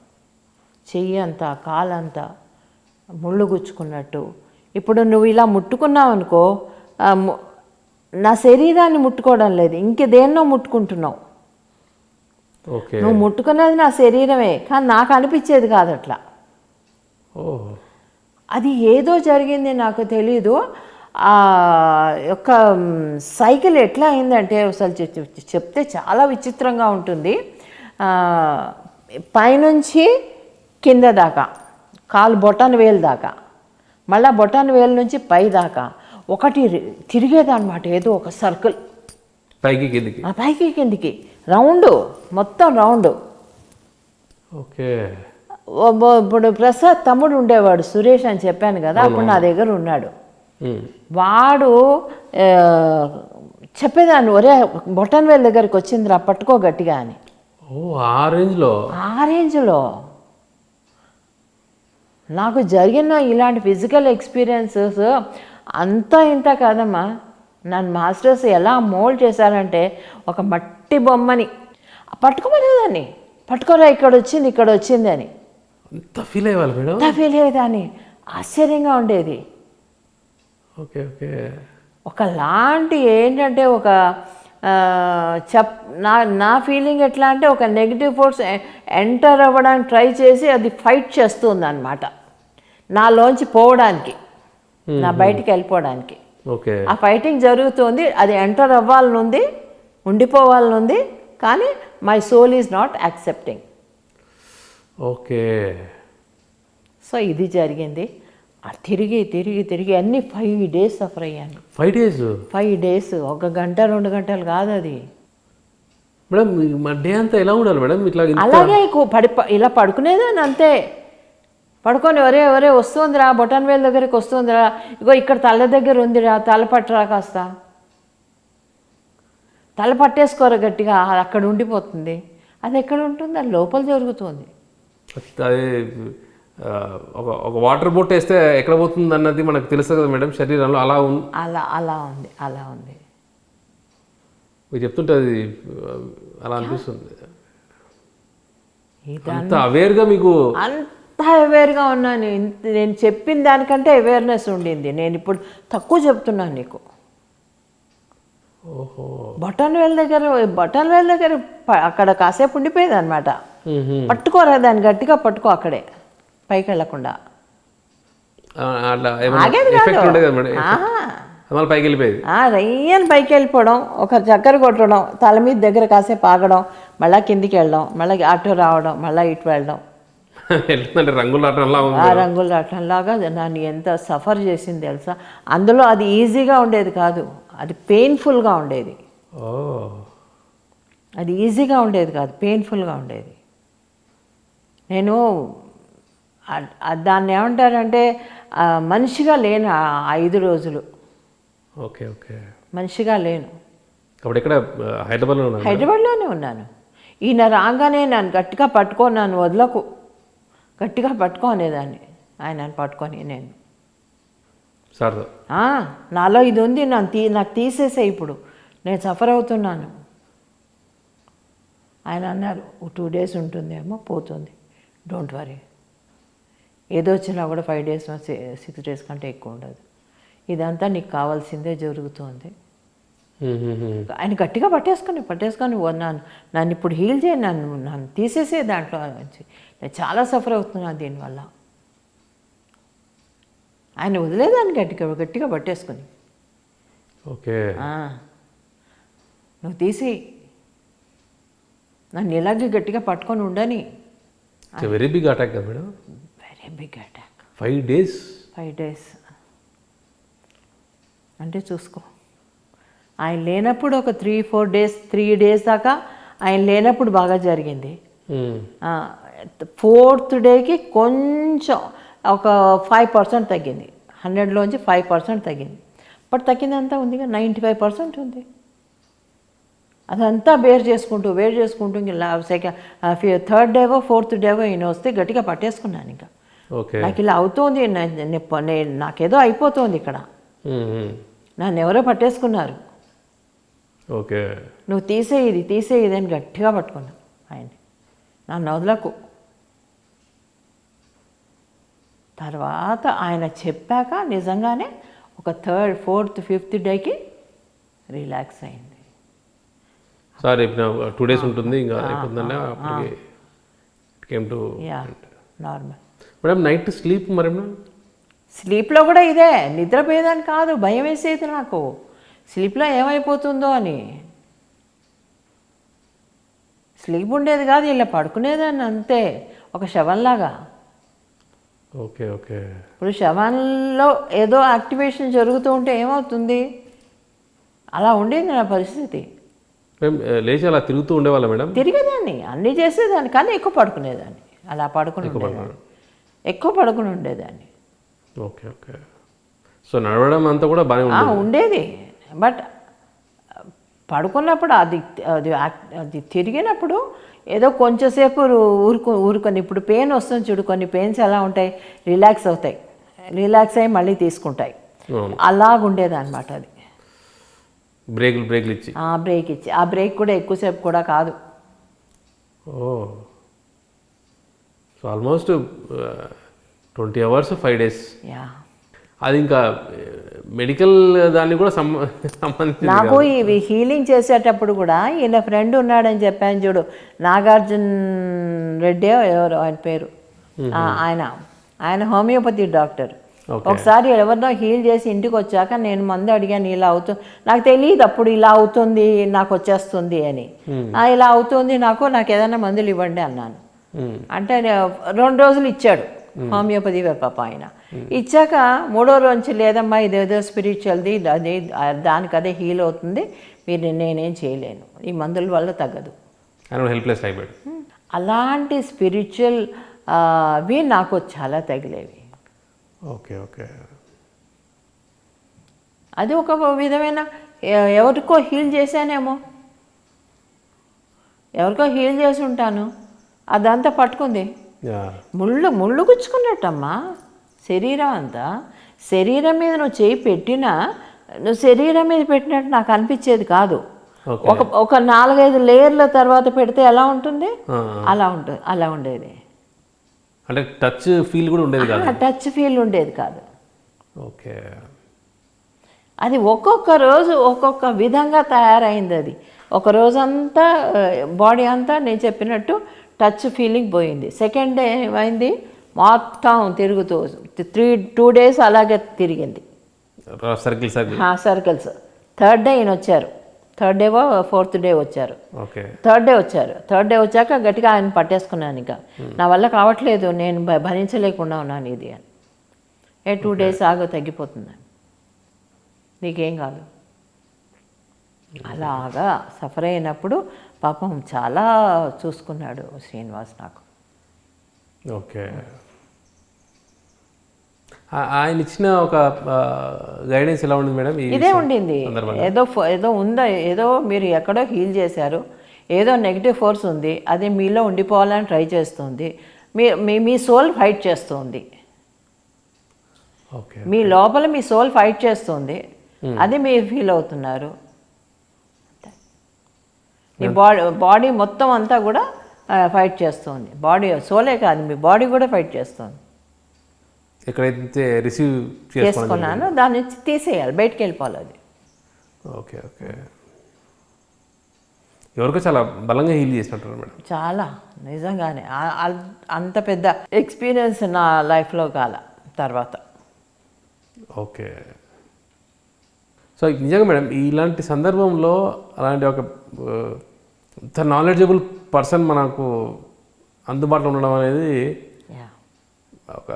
చెయ్యి అంతా కాలంతా ముళ్ళు గుచ్చుకున్నట్టు. ఇప్పుడు నువ్వు ఇలా ముట్టుకున్నావు అనుకో, నా శరీరాన్ని ముట్టుకోవడం లేదు, ఇంకేదేన్నో ముట్టుకుంటున్నావు. ఓకే. నువ్వు ముట్టుకున్నది నా శరీరమే, కానీ నాకు అనిపించేది కాదు అట్లా. అది ఏదో జరిగింది, నాకు తెలీదు. ఆ యొక్క సైకిల్ ఎట్లా అయిందంటే అసలు చెప్తే చాలా విచిత్రంగా ఉంటుంది. పైనుంచి కింద దాకా, కాలు బొటన వేలు దాకా, మళ్ళీ బొటన వేలు నుంచి పై దాకా ఒకటి తిరిగేదన్నమాట, ఏదో ఒక సర్కిల్, పైకి కిందికి పైకి కిందికి రౌండ్, మొత్తం రౌండ్. ఓకే. ఇప్పుడు ప్రసాద్ తమ్ముడు ఉండేవాడు, సురేష్ అని చెప్పాను కదా, అప్పుడు నా దగ్గర ఉన్నాడు. వాడు చెప్పేదాన్ని, ఒరే బొటన్ వేల్ దగ్గరికి వచ్చిందిరా పట్టుకో గట్టిగా అని. ఆ రేంజ్లో నాకు జరిగిన ఇలాంటి ఫిజికల్ ఎక్స్పీరియన్సెస్ అంతా ఇంత కాదమ్మా. నన్ను మాస్టర్స్ ఎలా మోల్డ్ చేశారంటే, ఒక మట్టి బొమ్మని పట్టుకోమనేదాన్ని, పట్టుకోరా ఇక్కడ వచ్చింది అని. అంత ఫీల్ అయ్యేవాళ్ళు మేడం? అంత ఫీల్ అయ్యేదాన్ని, ఆశ్చర్యంగా ఉండేది. ఓకే. ఓకే. ఒకలాంటి ఏంటంటే ఒక నా ఫీలింగ్ ఎట్లా అంటే, ఒక నెగిటివ్ ఫోర్స్ ఎంటర్ అవ్వడానికి ట్రై చేసి అది ఫైట్ చేస్తుంది అన్నమాట, నాలోంచి పోవడానికి, నా బయటికి వెళ్ళిపోవడానికి. ఓకే. ఆ ఫైటింగ్ జరుగుతుంది, అది ఎంటర్ అవ్వాలనుంది, ఉండిపోవాలనుంది, కానీ my soul is not accepting. Okay. So ఇది జరిగింది. తిరిగి తిరిగి తిరిగి అన్ని 5 days సఫర్ అయ్యాను. 5 days, 1 గంట 2 గంటలు కాదు అది. మేడం మా డే అంతా ఎలా ఉండాలి మేడం? ఇట్లా అలాగే ఇలా పడుకునేదాన్ని అంతే. పడుకొని ఒరే వస్తుందిరా, బొటన్ వేల్ దగ్గరికి వస్తుందిరా, ఇగో ఇక్కడ తల దగ్గర ఉందిరా, తల పట్టరా కాస్త, తల పట్టేసుకోరా గట్టిగా, అక్కడ ఉండిపోతుంది. అది ఎక్కడ ఉంటుంది? అది లోపల జరుగుతుంది. అదే ఒక వాటర్ బోట్ వేస్తే ఎక్కడ పోతుంది అన్నది మనకు తెలుస్తుంది కదా మేడం, శరీరంలో అలా ఉంది. అలా ఉంది. మీరు చెప్తుంటే అది అలా అనిపిస్తుంది. అంత అవేర్గా మీకు? అంత అవేర్గా ఉన్నాను. నేను చెప్పిన దానికంటే అవేర్నెస్ ఉండింది. నేను ఇప్పుడు తక్కువ చెప్తున్నాను నీకు. ఓహో. బటన్ వేల్ దగ్గర అక్కడ కాసేపు ఉండిపోయేది అనమాట. పట్టుకోరా దాన్ని, గట్టిగా పట్టుకో, అక్కడే పైకి వెళ్ళకుండా. ఆగేది కాదు, పైకి వెళ్ళిపోయేది. రయ్యని పైకి వెళ్ళిపోవడం, ఒక చక్కెర కొట్టడం, తల మీద దగ్గర కాసేపు ఆగడం, మళ్ళీ కిందికి వెళ్ళడం, మళ్ళీ అటు రావడం, మళ్ళీ ఇటు వెళ్ళడం. రంగుల ఆటంలాగా నన్ను ఎంత సఫర్ చేసింది తెలుసా. అందులో అది ఈజీగా ఉండేది కాదు, అది పెయిన్ఫుల్గా ఉండేది. అది ఈజీగా ఉండేది కాదు, పెయిన్ఫుల్గా ఉండేది. నేను దాన్ని ఏమంటారంటే మనిషిగా లేను 5 రోజులు. ఓకే. ఓకే. మనిషిగా లేను. అప్పుడు ఇక్కడ హైదరాబాద్లోనే ఉన్నాను. ఈయన రాగానే నన్ను గట్టిగా పట్టుకో, నన్ను వదలకు, గట్టిగా పట్టుకో అనేదాన్ని. ఆయన పట్టుకొని నేను నాలో ఇది ఉంది, నాకు తీసేసే, ఇప్పుడు నేను సఫర్ అవుతున్నాను. ఆయన అన్నారు 2 days ఉంటుందేమో, పోతుంది, డోంట్ వరీ, ఏదో వచ్చినా కూడా 5 days 6 days కంటే ఎక్కువ ఉండదు, ఇదంతా నీకు కావాల్సిందే జరుగుతుంది. ఆయన గట్టిగా పట్టేసుకొని నన్ను ఇప్పుడు హీల్ చేయి, నన్ను తీసేసే దాంట్లో నుంచి, నేను చాలా సఫర్ అవుతున్నాను దీనివల్ల. ఆయన వదిలేదాన్ని గట్టిగా పట్టేసుకొని, ఓకే నువ్వు తీసి నన్ను ఇలాగే గట్టిగా పట్టుకొని ఉండని. వెరీ బిగ్ అటాక్ కదా madam? Very big attack. 5 days. 5 days అంటే చూసుకో. ఆయన లేనప్పుడు ఒక 3-4 days, 3 days దాకా ఆయన లేనప్పుడు బాగా జరిగింది. 4th dayకి కొంచెం ఒక 5% తగ్గింది, 100లోంచి 5% తగ్గింది. బట్ తగ్గిందంతా ఉందిగా, 95% ఉంది. అదంతా బేర్ చేసుకుంటూ ఇలా థర్డ్ డేవో ఫోర్త్ డేవో ఈయన వస్తే గట్టిగా పట్టేసుకున్నాను ఇంకా. ఓకే. నాకు ఇలా అవుతోంది, నాకేదో అయిపోతుంది ఇక్కడ, నన్ను ఎవరో పట్టేసుకున్నారు, ఓకే. నువ్వు తీసేది అని గట్టిగా పట్టుకున్నా ఆయన్ని, నన్ను వదలకు. తర్వాత ఆయన చెప్పాక నిజంగానే ఒక థర్డ్ ఫోర్త్ ఫిఫ్త్ డేకి రిలాక్స్ అయింది. సార్ ఇప్పుడు 2 days ఉంటుంది ఇంకా అయిపోతుందండి అప్పటికి came to yeah normal. Madam night sleep మరి స్లీప్లో కూడా ఇదే, నిద్రపోయేదాన్ని కాదు, భయం వేసేది నాకు స్లీప్లో ఏమైపోతుందో అని. స్లీప్ ఉండేది కాదు, ఇలా పడుకునేదాన్ని అంతే, ఒక శవంలాగా. ఓకే. ఓకే. ఇప్పుడు శవంలో ఏదో యాక్టివేషన్ జరుగుతూ ఉంటే ఏమవుతుంది, అలా ఉండేది నా పరిస్థితి. మేము లేచి అలా తిరుగుతూ ఉండేవాళ్ళ మేడం? తిరిగేదాన్ని, అన్నీ చేసేదాన్ని, కానీ ఎక్కువ పడుకునేదాన్ని, అలా పడుకుని ఎక్కువ పడుకుని ఉండేదాన్ని. ఓకే. ఓకే. సో నడవడం అంతా కూడా బాగానే ఉండేది, బట్ పడుకున్నప్పుడు అది అది అది తిరిగినప్పుడు ఏదో కొంచెంసేపు ఊరుకొని ఇప్పుడు పెయిన్ వస్తుంది చూడు, కొన్ని పెయిన్స్ ఎలా ఉంటాయి, రిలాక్స్ అవుతాయి, రిలాక్స్ అయ్యి మళ్ళీ తీసుకుంటాయి, అలాగుండేది అనమాట. అది బ్రేక్లు ఇచ్చి బ్రేక్ ఇచ్చి, ఆ బ్రేక్ కూడా ఎక్కువసేపు కూడా కాదు. Oh, so almost 20 hours 5 days. Yeah, అది ఇంకా మెడికల్ దాన్ని కూడా సంబంధించి నాకు ఇవి హీలింగ్ చేసేటప్పుడు కూడా ఈయన ఫ్రెండ్ ఉన్నాడని చెప్పాను చూడు, నాగార్జున రెడ్డి ఎవరు ఆయన పేరు, ఆయన హోమియోపతి డాక్టర్. ఒకసారి ఎవరినో హీల్ చేసి ఇంటికి వచ్చాక నేను మందు అడిగాను, ఇలా అవుతుంది, నాకు తెలియదు అప్పుడు ఇలా అవుతుంది నాకు వచ్చేస్తుంది అని, ఇలా అవుతుంది నాకు ఏదైనా మందులు ఇవ్వండి అన్నాను. అంటే 2 రోజులు ఇచ్చాడు హోమియోపతి పాప ఆయన. ఇచ్చాక 3వ రోజు లేదమ్మా ఇదేదో స్పిరిచువల్ది, దానికి అదే హీల్ అవుతుంది, నేనేం చేయలేను, ఈ మందుల వల్ల తగ్గదు. హెల్ప్లెస్ అయిపోయాడు. అలాంటి స్పిరిచువల్ అవి నాకు చాలా తగిలేవి. ఓకే. ఓకే. అది ఒక విధమైన ఎవరికో హీల్ చేశానేమో, ఎవరికో హీల్ చేసి ఉంటాను, అదంతా పట్టుకుంది, ముళ్ళు గుచ్చుకున్నట్టమ్మా శరీరం అంతా. శరీరం మీద నువ్వు చేయి పెట్టినా నువ్వు శరీరం మీద పెట్టినట్టు నాకు అనిపించేది కాదు. ఒక 4-5 లేయర్ల తర్వాత పెడితే ఎలా ఉంటుంది, అలా ఉండేది. అంటే టచ్ ఫీల్ కూడా ఉండేది కాదు. టచ్ ఫీల్ ఉండేది కాదు. ఓకే. అది ఒక్కొక్క రోజు ఒక్కొక్క విధంగా తయారైంది. అది ఒక రోజంతా బాడీ అంతా నేను చెప్పినట్టు టచ్ ఫీలింగ్ పోయింది. సెకండ్ డే ఏమైంది, మొత్తం తిరుగుతూ 2 days అలాగే తిరిగింది సర్కిల్స్. థర్డ్ డే ఈయన వచ్చారు, థర్డ్ డేవో ఫోర్త్ డే వచ్చారు, థర్డ్ డే వచ్చారు. థర్డ్ డే వచ్చాక గట్టిగా ఆయన పట్టేసుకున్నాను, ఇంకా నా వల్ల కావట్లేదు, నేను భరించలేకుండా ఉన్నాను ఇది అని. 2 days ఆగో తగ్గిపోతుంది, నీకేం కాదు. అలాగా సఫర్ అయినప్పుడు పాపం చాలా చూసుకున్నాడు శ్రీనివాస్ నాకు. ఓకే. ఆయన ఇచ్చిన ఒక గైడెన్స్ ఎలా ఉంది మేడం? ఇదే ఉండింది, ఏదో ఉందా, ఏదో మీరు ఎక్కడో హీల్ చేశారు, ఏదో నెగిటివ్ ఫోర్స్ ఉంది, అది మీలో ఉండిపోవాలని ట్రై చేస్తుంది, మీ సోల్ ఫైట్ చేస్తుంది, మీ లోపల మీ సోల్ ఫైట్ చేస్తుంది, అది మీరు ఫీల్ అవుతున్నారు. మీ బాడీ మొత్తం అంతా కూడా ఫైట్ చేస్తుంది, బాడీ సోలే కాదు మీ బాడీ కూడా ఫైట్ చేస్తుంది. ఎక్కడైతే రిసీవ్ చేసుకున్నాను దాని నుంచి తీసేయాలి, బయటికి వెళ్ళిపోవాలి అది. ఓకే. ఓకే. ఎవరికో చాలా బలంగా హీల్ చేసినట్టు మేడం. చాలా నిజంగానే అంత పెద్ద ఎక్స్పీరియన్స్ నా లైఫ్లో కాల తర్వాత. ఓకే. సో నిజంగా మేడం ఇలాంటి సందర్భంలో అలాంటి ఒక నాలెడ్జబుల్ పర్సన్ మనకు అందుబాటులో ఉండడం అనేది ఒక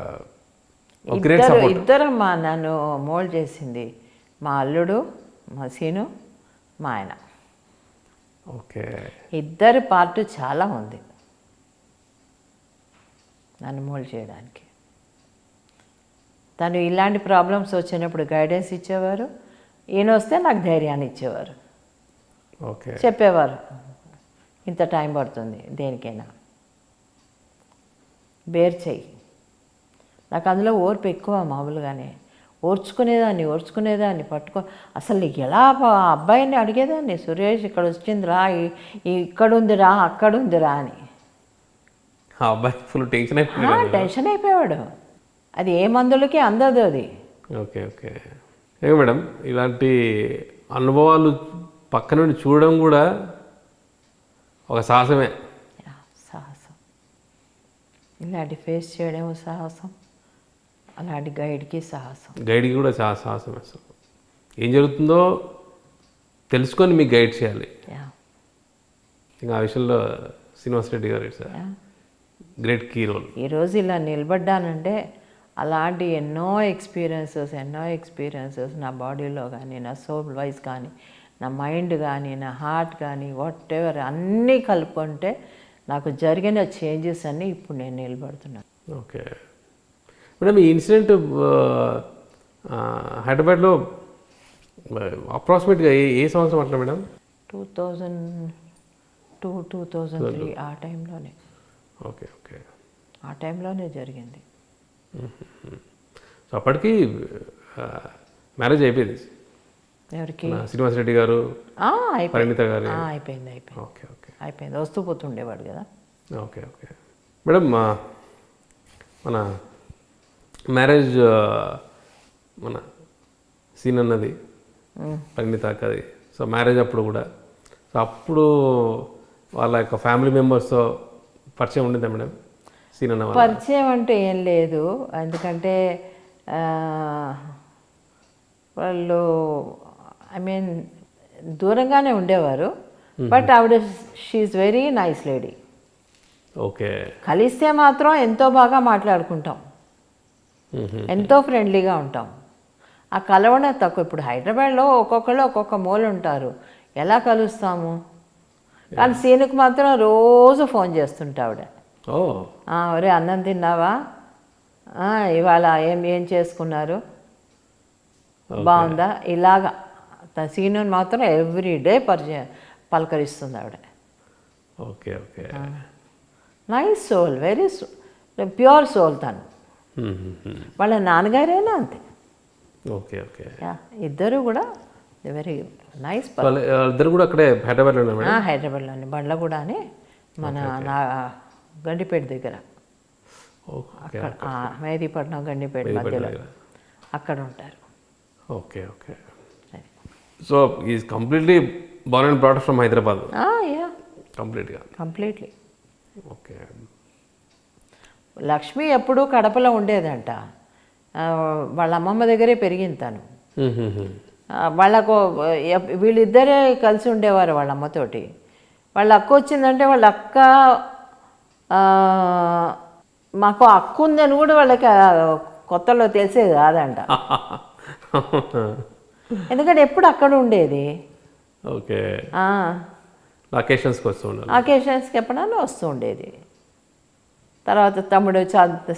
ఇద్దరమ్మా నన్ను మోల్డ్ చేసింది, మా అల్లుడు, మా సీను, మా ఆయన. ఓకే. ఇద్దరి పార్ట్ చాలా ఉంది నన్ను మోల్డ్ చేయడానికి. తను ఇలాంటి ప్రాబ్లమ్స్ వచ్చినప్పుడు గైడెన్స్ ఇచ్చేవారు, ఈయన వస్తే నాకు ధైర్యాన్ని ఇచ్చేవారు. ఓకే. చెప్పేవారు ఇంత టైం పడుతుంది దేనికైనా, బేర్ చెయ్యి. నాకు అందులో ఓర్పు ఎక్కువ మామూలుగానే. ఓర్చుకునేదాన్ని పట్టుకో. అసలు నీకు ఎలా ఆ అబ్బాయిని అడిగేదాన్ని, సురేష్ ఇక్కడ వచ్చిందిరా, ఇక్కడుందిరా అక్కడుందిరా అని. ఆ అబ్బాయి ఫుల్ టెన్షన్ అయిపోయింది. టెన్షన్ అయిపోయాడు. అది ఏ మందులకి అందదు అది. Okay okay. ఏమో మేడం, ఇలాంటి అనుభవాలు పక్క నుండి చూడడం కూడా ఒక సాహసమే. సాహసం. ఇలాంటి ఫేస్ చేయడం సాహసం, అలాంటి గైడ్కి సాహసం. గైడ్కి కూడా చాలా సాహసం. అసలు ఏం జరుగుతుందో తెలుసుకొని మీకు గైడ్ చేయాలి. యా ఇంకా ఆ విషయంలో శ్రీనివాస్ రెడ్డి గారు ఇట్స్ గ్రేట్ కీ రోల్. ఈరోజు ఇలా నిలబడ్డానంటే అలాంటి ఎన్నో ఎక్స్పీరియన్సెస్ నా బాడీలో కానీ, నా సోల్ వైజ్ కానీ, నా మైండ్ కానీ, నా హార్ట్ కానీ, వాట్ ఎవర్ అన్నీ కలుపుకుంటే నాకు జరిగిన చేంజెస్ అన్నీ ఇప్పుడు నేను నిలబడుతున్నాను. ఓకే మేడం, ఈ ఇన్సిడెంట్ హైదరాబాద్లో అప్రాక్సిమేట్గా ఏ సంవత్సరం అట్లా మేడం? 2002, 2003 ఆ టైంలోనే. Okay okay. ఆ టైంలోనే జరిగింది. సో అప్పటికి మ్యారేజ్ అయిపోయింది ఎవరికి? శ్రీనివాస్ రెడ్డి గారు, పరిణిత గారు. అయిపోయింది. Okay okay. అయిపోయింది. వస్తూ పోతుండేవాడు కదా. ఓకే ఓకే మేడం, మన మ్యారేజ్ మన సీన్ అన్నది పరిణిత అక్కది. సో మ్యారేజ్ అప్పుడు కూడా, సో అప్పుడు వాళ్ళ యొక్క ఫ్యామిలీ మెంబర్స్తో పరిచయం ఉండిందా మేడం? సీన్ అన్న పరిచయం అంటే ఏం లేదు, ఎందుకంటే వాళ్ళు దూరంగానే ఉండేవారు. బట్ ఆవిడ she's very nice lady. Okay. కలిస్తే మాత్రం ఎంతో బాగా మాట్లాడుకుంటాం, ఎంతో ఫ్రెండ్లీగా ఉంటాం. ఆ కలవడం తక్కువ. ఇప్పుడు హైదరాబాద్లో ఒక్కొక్కళ్ళు ఒక్కొక్క మూల ఉంటారు, ఎలా కలుస్తాము? కానీ సీనుకు మాత్రం రోజు ఫోన్ చేస్తుంటా ఆవిడ. ఒరే అన్నం తిన్నావా, ఇవాళ ఏం చేసుకున్నారు, బాగుందా, ఇలాగా. సీను మాత్రం ఎవ్రీడే పలకరిస్తుంది ఆవిడ. Okay okay. Nice soul, very pure soul తను. వాళ్ళ నాన్నగారేనా అంతే. Okay okay. ఇద్దరు కూడా వెరీ నైస్. ఇద్దరు కూడా అక్కడే హైదరాబాద్లో? హైదరాబాద్లోని బండ్లగూడ అని మన నా గండిపేట దగ్గర, మేదీపట్నం గండిపేట మధ్యలో అక్కడ ఉంటారు. Okay okay. So is completely Born and brought up from Hyderabad? Yeah, completely. Okay. Lakshmi ఎప్పుడూ కడపలో ఉండేదంట. వాళ్ళ అమ్మమ్మ దగ్గరే పెరిగింది తను. వాళ్ళకు వీళ్ళిద్దరే కలిసి ఉండేవారు వాళ్ళ అమ్మతోటి. వాళ్ళ అక్క వచ్చిందంటే వాళ్ళ అక్క, మాకు అక్క ఉందని కూడా వాళ్ళకి కొత్తలో తెలిసేది కాదంట. ఎందుకంటే ఎప్పుడు అక్కడ ఉండేది. ఓకే. అకేషన్స్కి ఎప్పుడన్నా వస్తూ ఉండేది. తర్వాత తమ్ముడు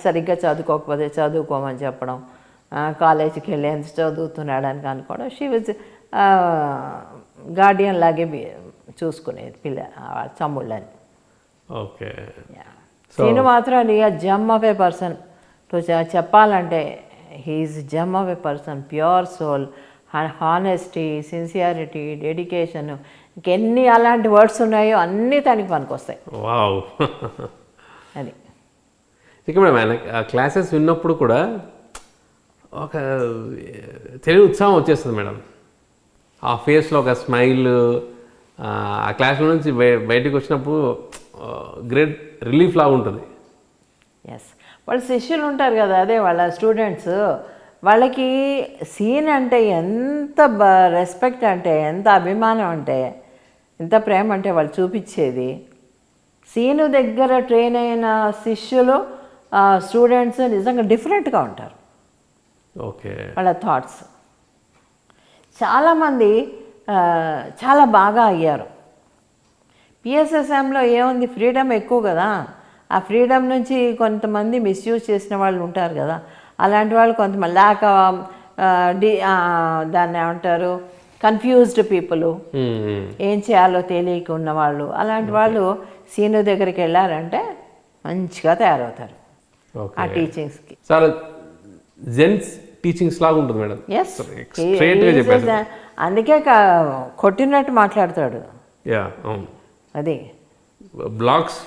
సరిగ్గా చదువుకోకపోతే చదువుకోమని చెప్పడం, కాలేజీకి వెళ్ళి ఎంత చదువుతున్నాడని అనుకోవడం. షీ వాజ్ గార్డియన్ లాగే చూసుకునేది తమ్ముళ్ళని. ఓకే. సీను మాత్రం ఇక జమ్ ఆఫ్ ఏ పర్సన్. చెప్పాలంటే he's gem of a person, pure soul, honesty, sincerity, dedication, ఇంకెన్ని అలాంటి వర్డ్స్ ఉన్నాయో అన్నీ తనకి పనికొస్తాయి. వావ్. అది ఇక మేడం, ఆయన క్లాసెస్ విన్నప్పుడు కూడా ఒక తెలివి ఉత్సాహం వచ్చేస్తుంది మేడం. ఆ ఫేస్లో ఒక స్మైల్, ఆ క్లాస్లో నుంచి బయటకు వచ్చినప్పుడు గ్రేట్ రిలీఫ్ లాగా ఉంటుంది. ఎస్, వాళ్ళ శిష్యులు ఉంటారు కదా, అదే వాళ్ళ స్టూడెంట్స్, వాళ్ళకి సీన్ అంటే ఎంత రెస్పెక్ట్ అంటే, ఎంత అభిమానం అంటే, ఎంత ప్రేమ అంటే వాళ్ళు చూపించేది. సీను దగ్గర ట్రైన్ అయిన శిష్యులు, స్టూడెంట్స్ నిజంగా డిఫరెంట్గా ఉంటారు. ఓకే. వాళ్ళ థాట్స్ చాలామంది చాలా బాగా అయ్యారు. పిఎస్ఎస్ఎంలో ఏముంది, ఫ్రీడమ్ ఎక్కువ కదా. ఆ ఫ్రీడమ్ నుంచి కొంతమంది మిస్యూజ్ చేసిన వాళ్ళు ఉంటారు కదా. అలాంటి వాళ్ళు కొంతమంది దాన్ని ఏమంటారు, కన్ఫ్యూజ్డ్ పీపుల్, ఏం చేయాలో తెలియక ఉన్న వాళ్ళు, అలాంటి వాళ్ళు సీను దగ్గరికి వెళ్ళారంటే మంచిగా తయారవుతారు ఆ టీచింగ్స్కి. చాలా జెంట్స్ టీచింగ్స్ లాగా ఉంటుంది మేడం. ఎస్, స్ట్రైట్గా చెప్పేసి. అందుకే కొట్టినట్టు మాట్లాడతాడు. యా, అవును. అది బ్లాక్స్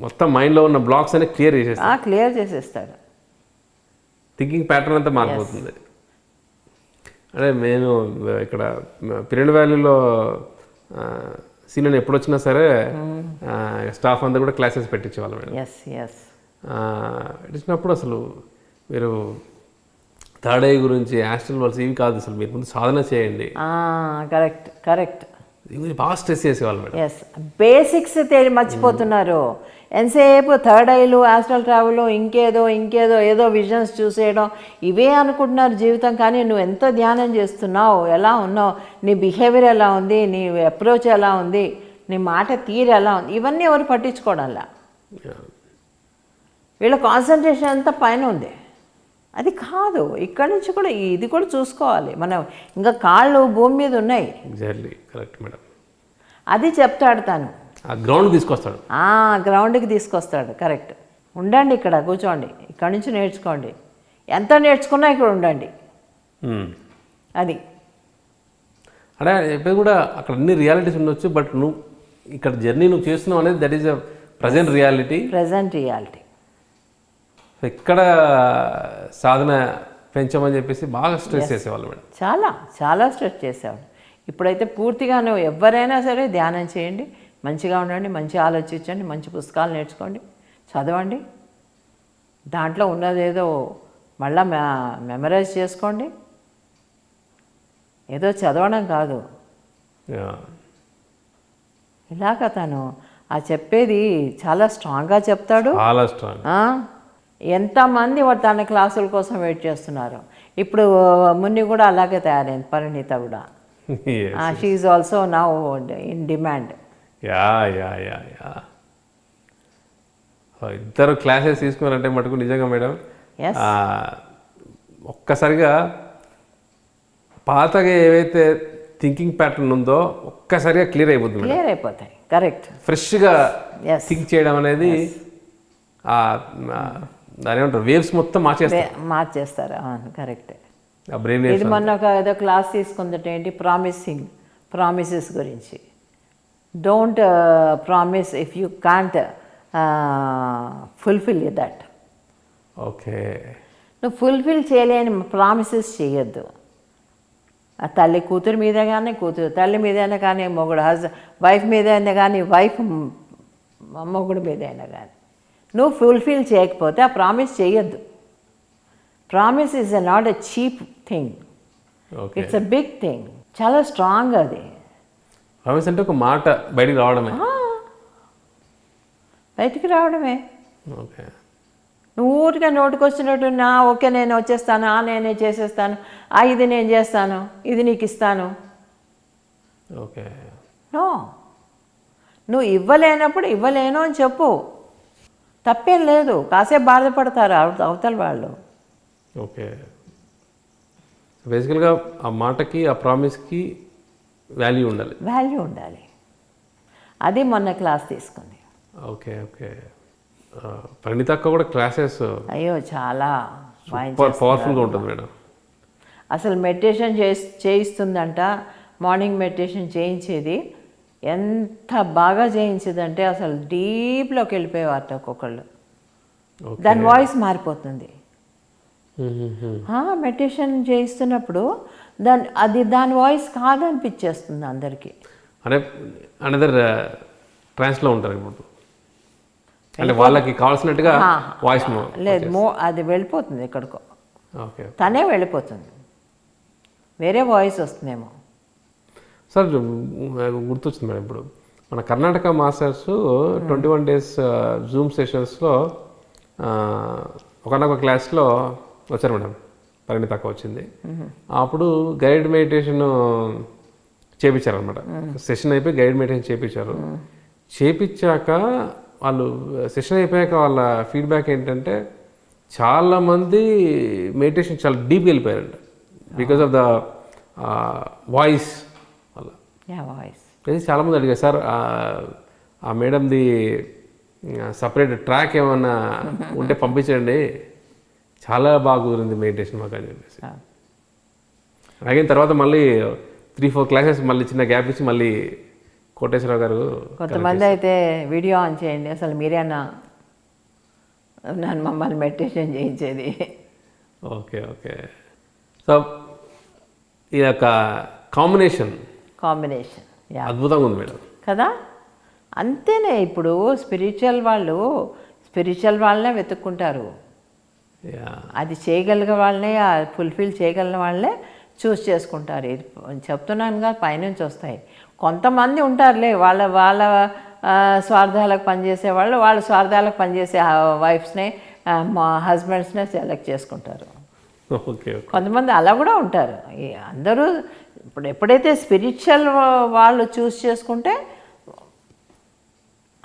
మొత్తం మైండ్లో ఉన్న బ్లాక్స్ అనే క్లియర్ చేసేస్తాడు, క్లియర్ చేసేస్తాడు. థింకింగ్ ప్యాటర్న్ అంతా మారిపోతుంది. అంటే నేను ఇక్కడ పిరమిడ్ వ్యాలీలో సీనియర్ ఎప్పుడు వచ్చినా సరే స్టాఫ్ అంతా కూడా క్లాసెస్ పెట్టించేవాళ్ళు మేడం. Yes yes. పెట్టించినప్పుడు అసలు మీరు థర్డ్ ఐ గురించి యాస్ట్రల్ వర్ల్స్ ఇవి కాదు, అసలు మీరు ముందు సాధన చేయండి. Correct correct. ఇవి బాగా స్ట్రెస్ చేసేవాళ్ళు మేడం. ఎస్, బేసిక్స్ మర్చిపోతున్నారు. ఎంతసేపు థర్డ్ ఐలు, ఆస్ట్రల్ ట్రావెల్, ఇంకేదో ఏదో విజన్స్ చూసేయడం, ఇవే అనుకుంటున్నారు జీవితం. కానీ నువ్వు ఎంతో ధ్యానం చేస్తున్నావు, ఎలా ఉన్నావు, నీ బిహేవియర్ ఎలా ఉంది, నీ అప్రోచ్ ఎలా ఉంది, నీ మాట తీరు ఎలా ఉంది, ఇవన్నీ ఎవరు పట్టించుకోవడంలా. వీళ్ళ కాన్సన్ట్రేషన్ అంతా పైన ఉంది. అది కాదు, ఇక్కడి నుంచి కూడా ఇది కూడా చూసుకోవాలి మనం. ఇంకా కాళ్ళు భూమి మీద ఉన్నాయి. Exactly correct madam. అది చెప్తాడు తను, ఆ గ్రౌండ్ తీసుకొస్తాడు, గ్రౌండ్కి తీసుకొస్తాడు. కరెక్ట్. ఉండండి ఇక్కడ, కూర్చోండి, ఇక్కడ నుంచి నేర్చుకోండి, ఎంత నేర్చుకున్నా ఇక్కడ ఉండండి. అది అంటే చెప్పేది కూడా అక్కడ అన్ని రియాలిటీస్ ఉండొచ్చు, బట్ నువ్వు ఇక్కడ జర్నీ నువ్వు చేస్తున్నావు అనేది that is a present reality. ఇక్కడ సాధన పెంచమని చెప్పేసి బాగా స్ట్రెస్ చేసేవాళ్ళు మేడం. చాలా స్ట్రెస్ చేసేవాడు. ఇప్పుడైతే పూర్తిగా నువ్వు ఎవరైనా సరే ధ్యానం చేయండి, మంచిగా ఉండండి, మంచి ఆలోచించండి, మంచి పుస్తకాలు నేర్చుకోండి, చదవండి, దాంట్లో ఉన్నదేదో మళ్ళా మెమరైజ్ చేసుకోండి. ఏదో చదవడం కాదు, ఇలాగ తను చెప్పేది చాలా స్ట్రాంగ్గా చెప్తాడు. చాలా స్ట్రాంగ్. ఎంతమంది తన క్లాసుల కోసం వెయిట్ చేస్తున్నారు. ఇప్పుడు మున్ని కూడా అలాగే తయారైంది, పరిణీత కూడా. She is also now in demand. ఇద్దరు క్లాసెస్ తీసుకున్నారంటే మటుకు నిజంగా మేడం ఒక్కసారిగా పాతగా ఏవైతే థింకింగ్ ప్యాటర్న్ ఉందో ఒక్కసారిగా క్లియర్ అయిపోతాయి. కరెక్ట్. ఫ్రెష్గా థింక్ చేయడం అనేది దాని ఏమంటారు, వేవ్స్ మొత్తం మార్చేస్తారు. కరెక్ట్. బ్రెయిన్ ఇది మొన్న ఏదో క్లాస్ తీసుకుందంటే ఏంటి, ప్రామిసెస్ గురించి. Don't promise if you can't fulfil that. Okay. నువ్వు ఫుల్ఫిల్ చేయలేని ప్రామిసెస్ చేయొద్దు. ఆ తల్లి కూతురు మీద కానీ, కూతురు తల్లి మీదైనా కానీ, మొగుడు వైఫ్ మీద అయినా కానీ, వైఫ్ మొగుడు మీద అయినా కానీ, నువ్వు ఫుల్ఫిల్ చేయకపోతే ఆ ప్రామిస్ చేయొద్దు. Promise is not a cheap thing, it's a big thing. చాలా స్ట్రాంగ్ అది. ప్రామిస్ అంటే ఒక మాట బయటికి రావడమే. ఓకే. నువ్వు ఊరికే నోటికొచ్చినట్టు ఓకే నేను వచ్చేస్తాను, నేనే చేసేస్తాను, ఇది నేను చేస్తాను, ఇది నీకు ఇస్తాను. ఓకే. నో, నువ్వు ఇవ్వలేనప్పుడు ఇవ్వలేను అని చెప్పు, తప్పేం లేదు. కాసేపు బాధపడతారు అవతల వాళ్ళు. ఓకే. బేసికల్గా ఆ మాటకి, ఆ ప్రామిస్కి వాల్యూ ఉండాలి. అది మొన్న క్లాస్ తీసుకుంది. ఓకే. పరిణిత అక్క కూడా క్లాసెస్ చాలా పవర్ఫుల్గా ఉంటుంది మేడం. అసలు మెడిటేషన్ చేయిస్తుందంట. మార్నింగ్ మెడిటేషన్ చేయించేది ఎంత బాగా చేయించేదంటే అసలు డీప్లోకి వెళ్ళిపోయేవారట ఒక్కొక్కళ్ళు. దాని వాయిస్ మారిపోతుంది. మెడిటేషన్ చేయిస్తున్నప్పుడు దాని వాయిస్ కాదనిపించేస్తుంది అందరికీ. అంటే అనదర్ ట్రాన్స్లో ఉంటారు ఇప్పుడు, అంటే వాళ్ళకి కావాల్సినట్టుగా వాయిస్ లేదు, అది వెళ్ళిపోతుంది ఎక్కడికో. తనే వెళ్ళిపోతుంది, వేరే వాయిస్ వస్తుందేమో. సార్ గుర్తొచ్చింది మేడం, ఇప్పుడు మన కర్ణాటక మాస్టర్స్ 21 days జూమ్ సెషన్స్లో ఒకనొక క్లాస్లో వచ్చారు మేడం. పరిణిత అక్క వచ్చింది. అప్పుడు గైడ్ మెడిటేషన్ చేయించారనమాట. సెషన్ అయిపోయి గైడ్ మెడిటేషన్ చేయించాక వాళ్ళు సెషన్ అయిపోయాక వాళ్ళ ఫీడ్బ్యాక్ ఏంటంటే చాలామంది మెడిటేషన్ చాలా డీప్గా వెళ్ళిపోయారంట. Because of the voice yeah voice. అయితే చాలామంది అడిగారు సార్ ఆ మేడంది సపరేట్ ట్రాక్ ఏమన్నా ఉంటే పంపించండి, చాలా బాగా కుదిరింది మెడిటేషన్ మాకు అని చెప్పేసి. అలాగే తర్వాత మళ్ళీ 3-4 క్లాసెస్ మళ్ళీ చిన్న గ్యాప్ ఇచ్చి మళ్ళీ కోటేశ్వరరావు గారు కొంతమంది అయితే వీడియో ఆన్ చేయండి, అసలు మీరేనా నన్ను మమ్మల్ని మెడిటేషన్ చేయించేది. Okay okay. సో ఈ యొక్క కాంబినేషన్ యా అద్భుతంగా ఉంది మేడం కదా. అంతేనే, ఇప్పుడు స్పిరిచువల్ వాళ్ళనే వెతుక్కుంటారు. యా అది చేయగలిగే వాళ్ళనే, ఫుల్ఫిల్ చేయగలిగిన వాళ్ళే చూస్ చేసుకుంటారు. ఇది చెప్తున్నానుగా, పైనుంచి వస్తాయి. కొంతమంది ఉంటారులే వాళ్ళ స్వార్థాలకు పనిచేసే వాళ్ళు, వాళ్ళ స్వార్థాలకు పనిచేసే వైఫ్స్నే, మా హస్బెండ్స్నే సెలెక్ట్ చేసుకుంటారు. Okay okay. కొంతమంది అలా కూడా ఉంటారు. అందరూ ఇప్పుడు ఎప్పుడైతే స్పిరిచువల్ వాళ్ళు చూస్ చేసుకుంటే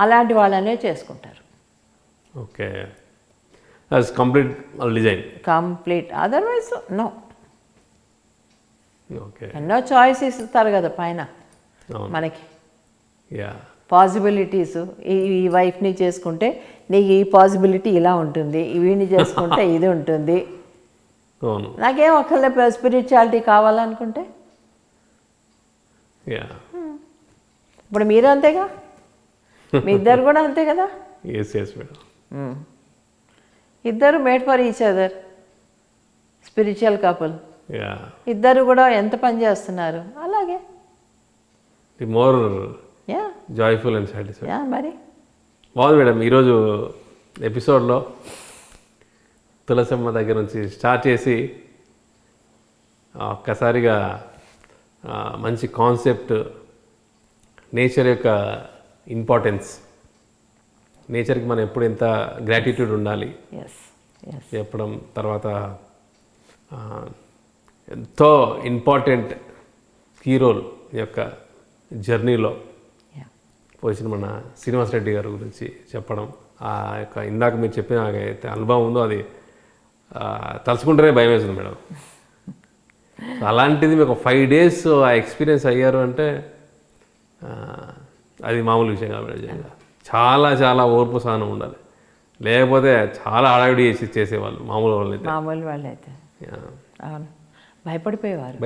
అలాంటి వాళ్ళనే చేసుకుంటారు. Okay, complete design. Otherwise no. Okay. ఎన్నో చాయిసెస్ ఇస్తారు కదా పైన మనకి, యా పాసిబిలిటీస్. ఈ వైఫ్ని చేసుకుంటే నీకు ఈ పాసిబిలిటీ ఇలా ఉంటుంది, వీడిని చేసుకుంటే ఇది ఉంటుంది. అవును. నాకేం ఒక్కళ్ళే స్పిరిచువాలిటీ కావాలనుకుంటే యా. ఇప్పుడు మీరు అంతేగా, మీ ఇద్దరు కూడా అంతే కదా. Yes yes madam. ఇద్దరు made for each other, spiritual couple. Yeah. ఇద్దరు కూడా ఎంత పని చేస్తున్నారు అలాగే. More yeah joyful and satisfied. Yeah మరి బాగుంది మేడం. ఈరోజు ఎపిసోడ్లో తులసమ్మ దగ్గర నుంచి స్టార్ట్ చేసి ఒక్కసారిగా మంచి కాన్సెప్ట్, నేచర్ యొక్క ఇంపార్టెన్స్, నేచర్కి మనం ఎప్పుడు ఎంత గ్రాటిట్యూడ్ ఉండాలి చెప్పడం, తర్వాత ఎంతో ఇంపార్టెంట్ కీ రోల్ యొక్క జర్నీలో పోసిన మన శ్రీనివాస్ రెడ్డి గారి గురించి చెప్పడం, ఆ యొక్క ఇందాక మీరు చెప్పిన అయితే అనుభవం ఉందో అది తలుచుకుంటేనే భయం వేస్తుంది మేడం. అలాంటిది మీకు 5 days ఆ ఎక్స్పీరియన్స్ అయ్యారు అంటే అది మామూలు విషయం కాదు మేడం. చాలా చాలా ఓర్పు సహనం ఉండాలి, లేకపోతే చాలా హడావిడి చేసేవాళ్ళు మామూలు వాళ్ళైతే. అవును, భయపడిపోయేవారు.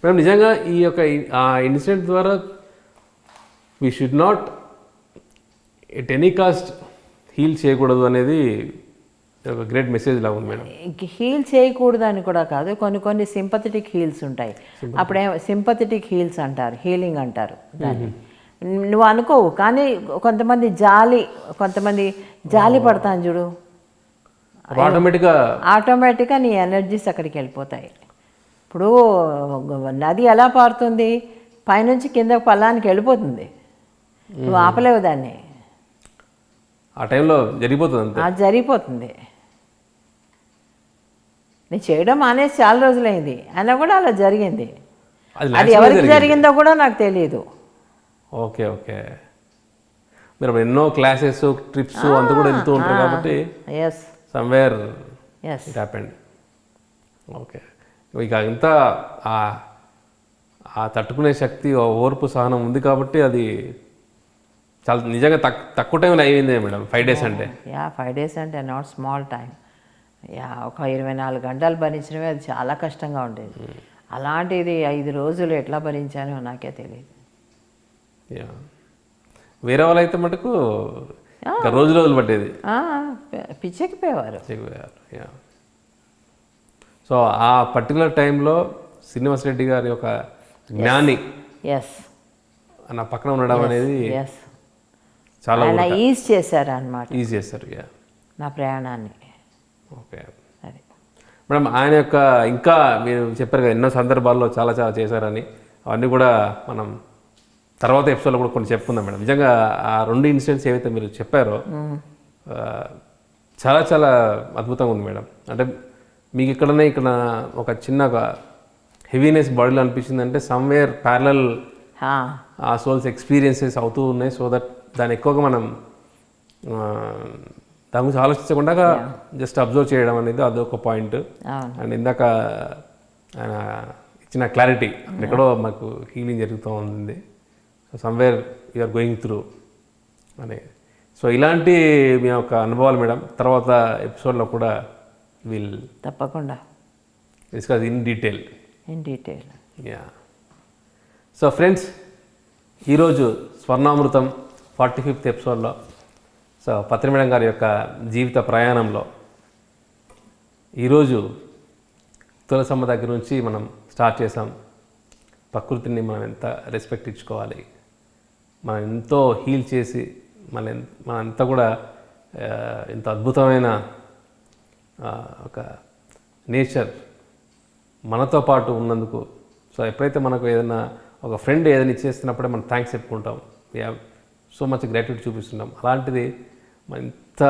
మేడం నిజంగా ఈ యొక్క ఆ ఇన్సిడెంట్ ద్వారా we should not at any cost heal చేయకూడదు అనేది ఒక గ్రేట్ మెసేజ్ లాగా ఉంది మేడం. హీల్ చేయకూడదని కూడా కాదు, కొన్ని సింపథెటిక్ హీల్స్ ఉంటాయి. అప్పుడే సింపథెటిక్ హీల్స్ అంటారు, హీలింగ్ అంటారు దాన్ని. నువ్వు అనుకోవు, కానీ కొంతమంది జాలి పడతాను చూడు, ఆటోమేటిక్గా నీ ఎనర్జీస్ అక్కడికి వెళ్ళిపోతాయి. ఇప్పుడు నది ఎలా పారుతుంది, పైనుంచి కింద పల్లానికి వెళ్ళిపోతుంది, నువ్వు ఆపలేవు దాన్ని. ఆ టైంలో జరిగిపోతుంది. అది జరిగిపోతుంది. నేను చేయడం మానేసి చాలా రోజులైంది, అయినా కూడా అలా జరిగింది. అది ఎవరికి జరిగిందో కూడా నాకు తెలియదు. Okay okay. మీరు ఎన్నో క్లాసెస్, ట్రిప్స్ అంతా కూడా వెళ్తూ ఉంటారు కాబట్టి సమ్వేర్ ఇట్ హ్యాపెండ్. ఓకే. ఇక అంతా ఆ తట్టుకునే శక్తి, ఓర్పు సహనం ఉంది కాబట్టి అది చాలా నిజంగా తక్కువ టైంలో అయ్యింది మేడం. 5 days అంటే 5 days అంటే నాట్ స్మాల్ టైం. ఒక 24 గంటలు భరించినవి అది చాలా కష్టంగా ఉండేది. అలాంటిది 5 రోజులు ఎట్లా భరించానో నాకే తెలియదు. వేరే వాళ్ళు అయితే మటుకు రోజులు పట్టేది, పిచ్చెక్కిపోయేవారు. సో ఆ పర్టికులర్ టైంలో శ్రీనివాస్ రెడ్డి గారి ఒక జ్ఞాని నా పక్కన ఉండడం అనేది చాలా ఈజీ చేశారు అన్నమాట. ఈజీ చేశారు నా ప్రయాణాన్ని. ఓకే మేడం, ఆయన యొక్క ఇంకా మీరు చెప్పారు కదా ఎన్నో సందర్భాల్లో చాలా చాలా చేశారని, అవన్నీ కూడా మనం తర్వాత ఎపిసోడ్లో కూడా కొన్ని చెప్పుకుందాం మేడం. నిజంగా ఆ 2 ఇన్సిడెంట్స్ ఏవైతే మీరు చెప్పారో చాలా చాలా అద్భుతంగా ఉంది మేడం. అంటే మీకు ఇక్కడ ఒక చిన్న హెవీనెస్ బాడీలో అనిపించింది అంటే సమ్వేర్ ప్యారలల్ ఆ సోల్స్ ఎక్స్పీరియన్సెస్ అవుతూ ఉన్నాయి. సో దట్ దాన్ని ఎక్కువగా మనం దాని గురించి ఆలోచించకుండా జస్ట్ అబ్జర్వ్ చేయడం అనేది అదొక పాయింట్. అండ్ ఇందాక ఆయన ఇచ్చిన చిన్న క్లారిటీ ఎక్కడో మాకు హీలింగ్ జరుగుతూ ఉంది. So somewhere you're going through అనే. సో ఇలాంటి మీ యొక్క అనుభవాలు మేడం తర్వాత ఎపిసోడ్లో కూడా విల్ తప్పకుండా discuss in detail. Yeah. So friends, ఈరోజు స్వర్ణామృతం 45th ఎపిసోడ్లో సో పత్రి మేడం గారి యొక్క జీవిత ప్రయాణంలో ఈరోజు తులసమ్మ దగ్గర నుంచి మనం స్టార్ట్ చేసాం. ప్రకృతిని మనం ఎంత రెస్పెక్ట్ ఇచ్చుకోవాలి, మనం ఎంతో హీల్ చేసి మనంతా కూడా ఎంత అద్భుతమైన ఒక నేచర్ మనతో పాటు ఉన్నందుకు. సో ఎప్పుడైతే మనకు ఏదైనా ఒక ఫ్రెండ్ ఏదైనా ఇచ్చేస్తున్నప్పుడే మనం థ్యాంక్స్ చెప్పుకుంటాం, we have so much gratitude చూపిస్తున్నాం. అలాంటిది మన ఇంత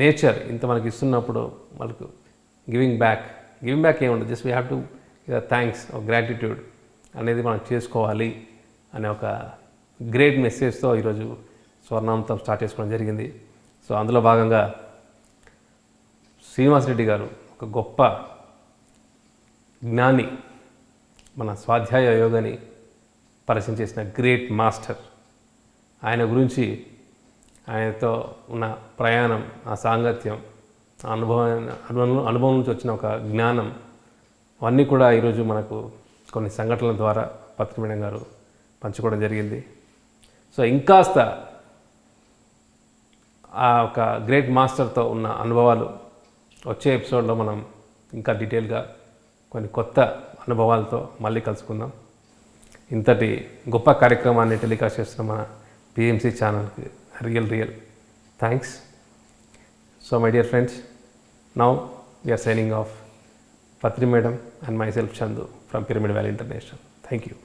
నేచర్ ఇంత మనకి ఇస్తున్నప్పుడు మనకు గివింగ్ బ్యాక్ ఏముండదు, just we have to thanks gratitude అనేది మనం చేసుకోవాలి అనే ఒక గ్రేట్ మెసేజ్తో ఈరోజు స్వర్ణామృతం స్టార్ట్ చేసుకోవడం జరిగింది. సో అందులో భాగంగా శ్రీనివాస్ రెడ్డి గారు ఒక గొప్ప జ్ఞాని, మన స్వాధ్యాయ యోగాని పరిచయం చేసిన గ్రేట్ మాస్టర్. ఆయన గురించి, ఆయనతో ఉన్న ప్రయాణం, ఆ సాంగత్యం, అనుభవం నుంచి వచ్చిన ఒక జ్ఞానం, అవన్నీ కూడా ఈరోజు మనకు కొన్ని సంఘటనల ద్వారా పత్రి మేడం గారు పంచుకోవడం జరిగింది. సో ఇంకాస్త ఆ ఒక గ్రేట్ మాస్టర్తో ఉన్న అనుభవాలు వచ్చే ఎపిసోడ్లో మనం ఇంకా డీటెయిల్గా కొన్ని కొత్త అనుభవాలతో మళ్ళీ కలుసుకుందాం. ఇంతటి గొప్ప కార్యక్రమాన్ని టెలికాస్ట్ చేస్తున్న మన పిఎంసి ఛానల్కి real thanks. So my dear friends, now we're signing off. Patri Madam and myself Chandu from Pyramid Valley International. Thank you.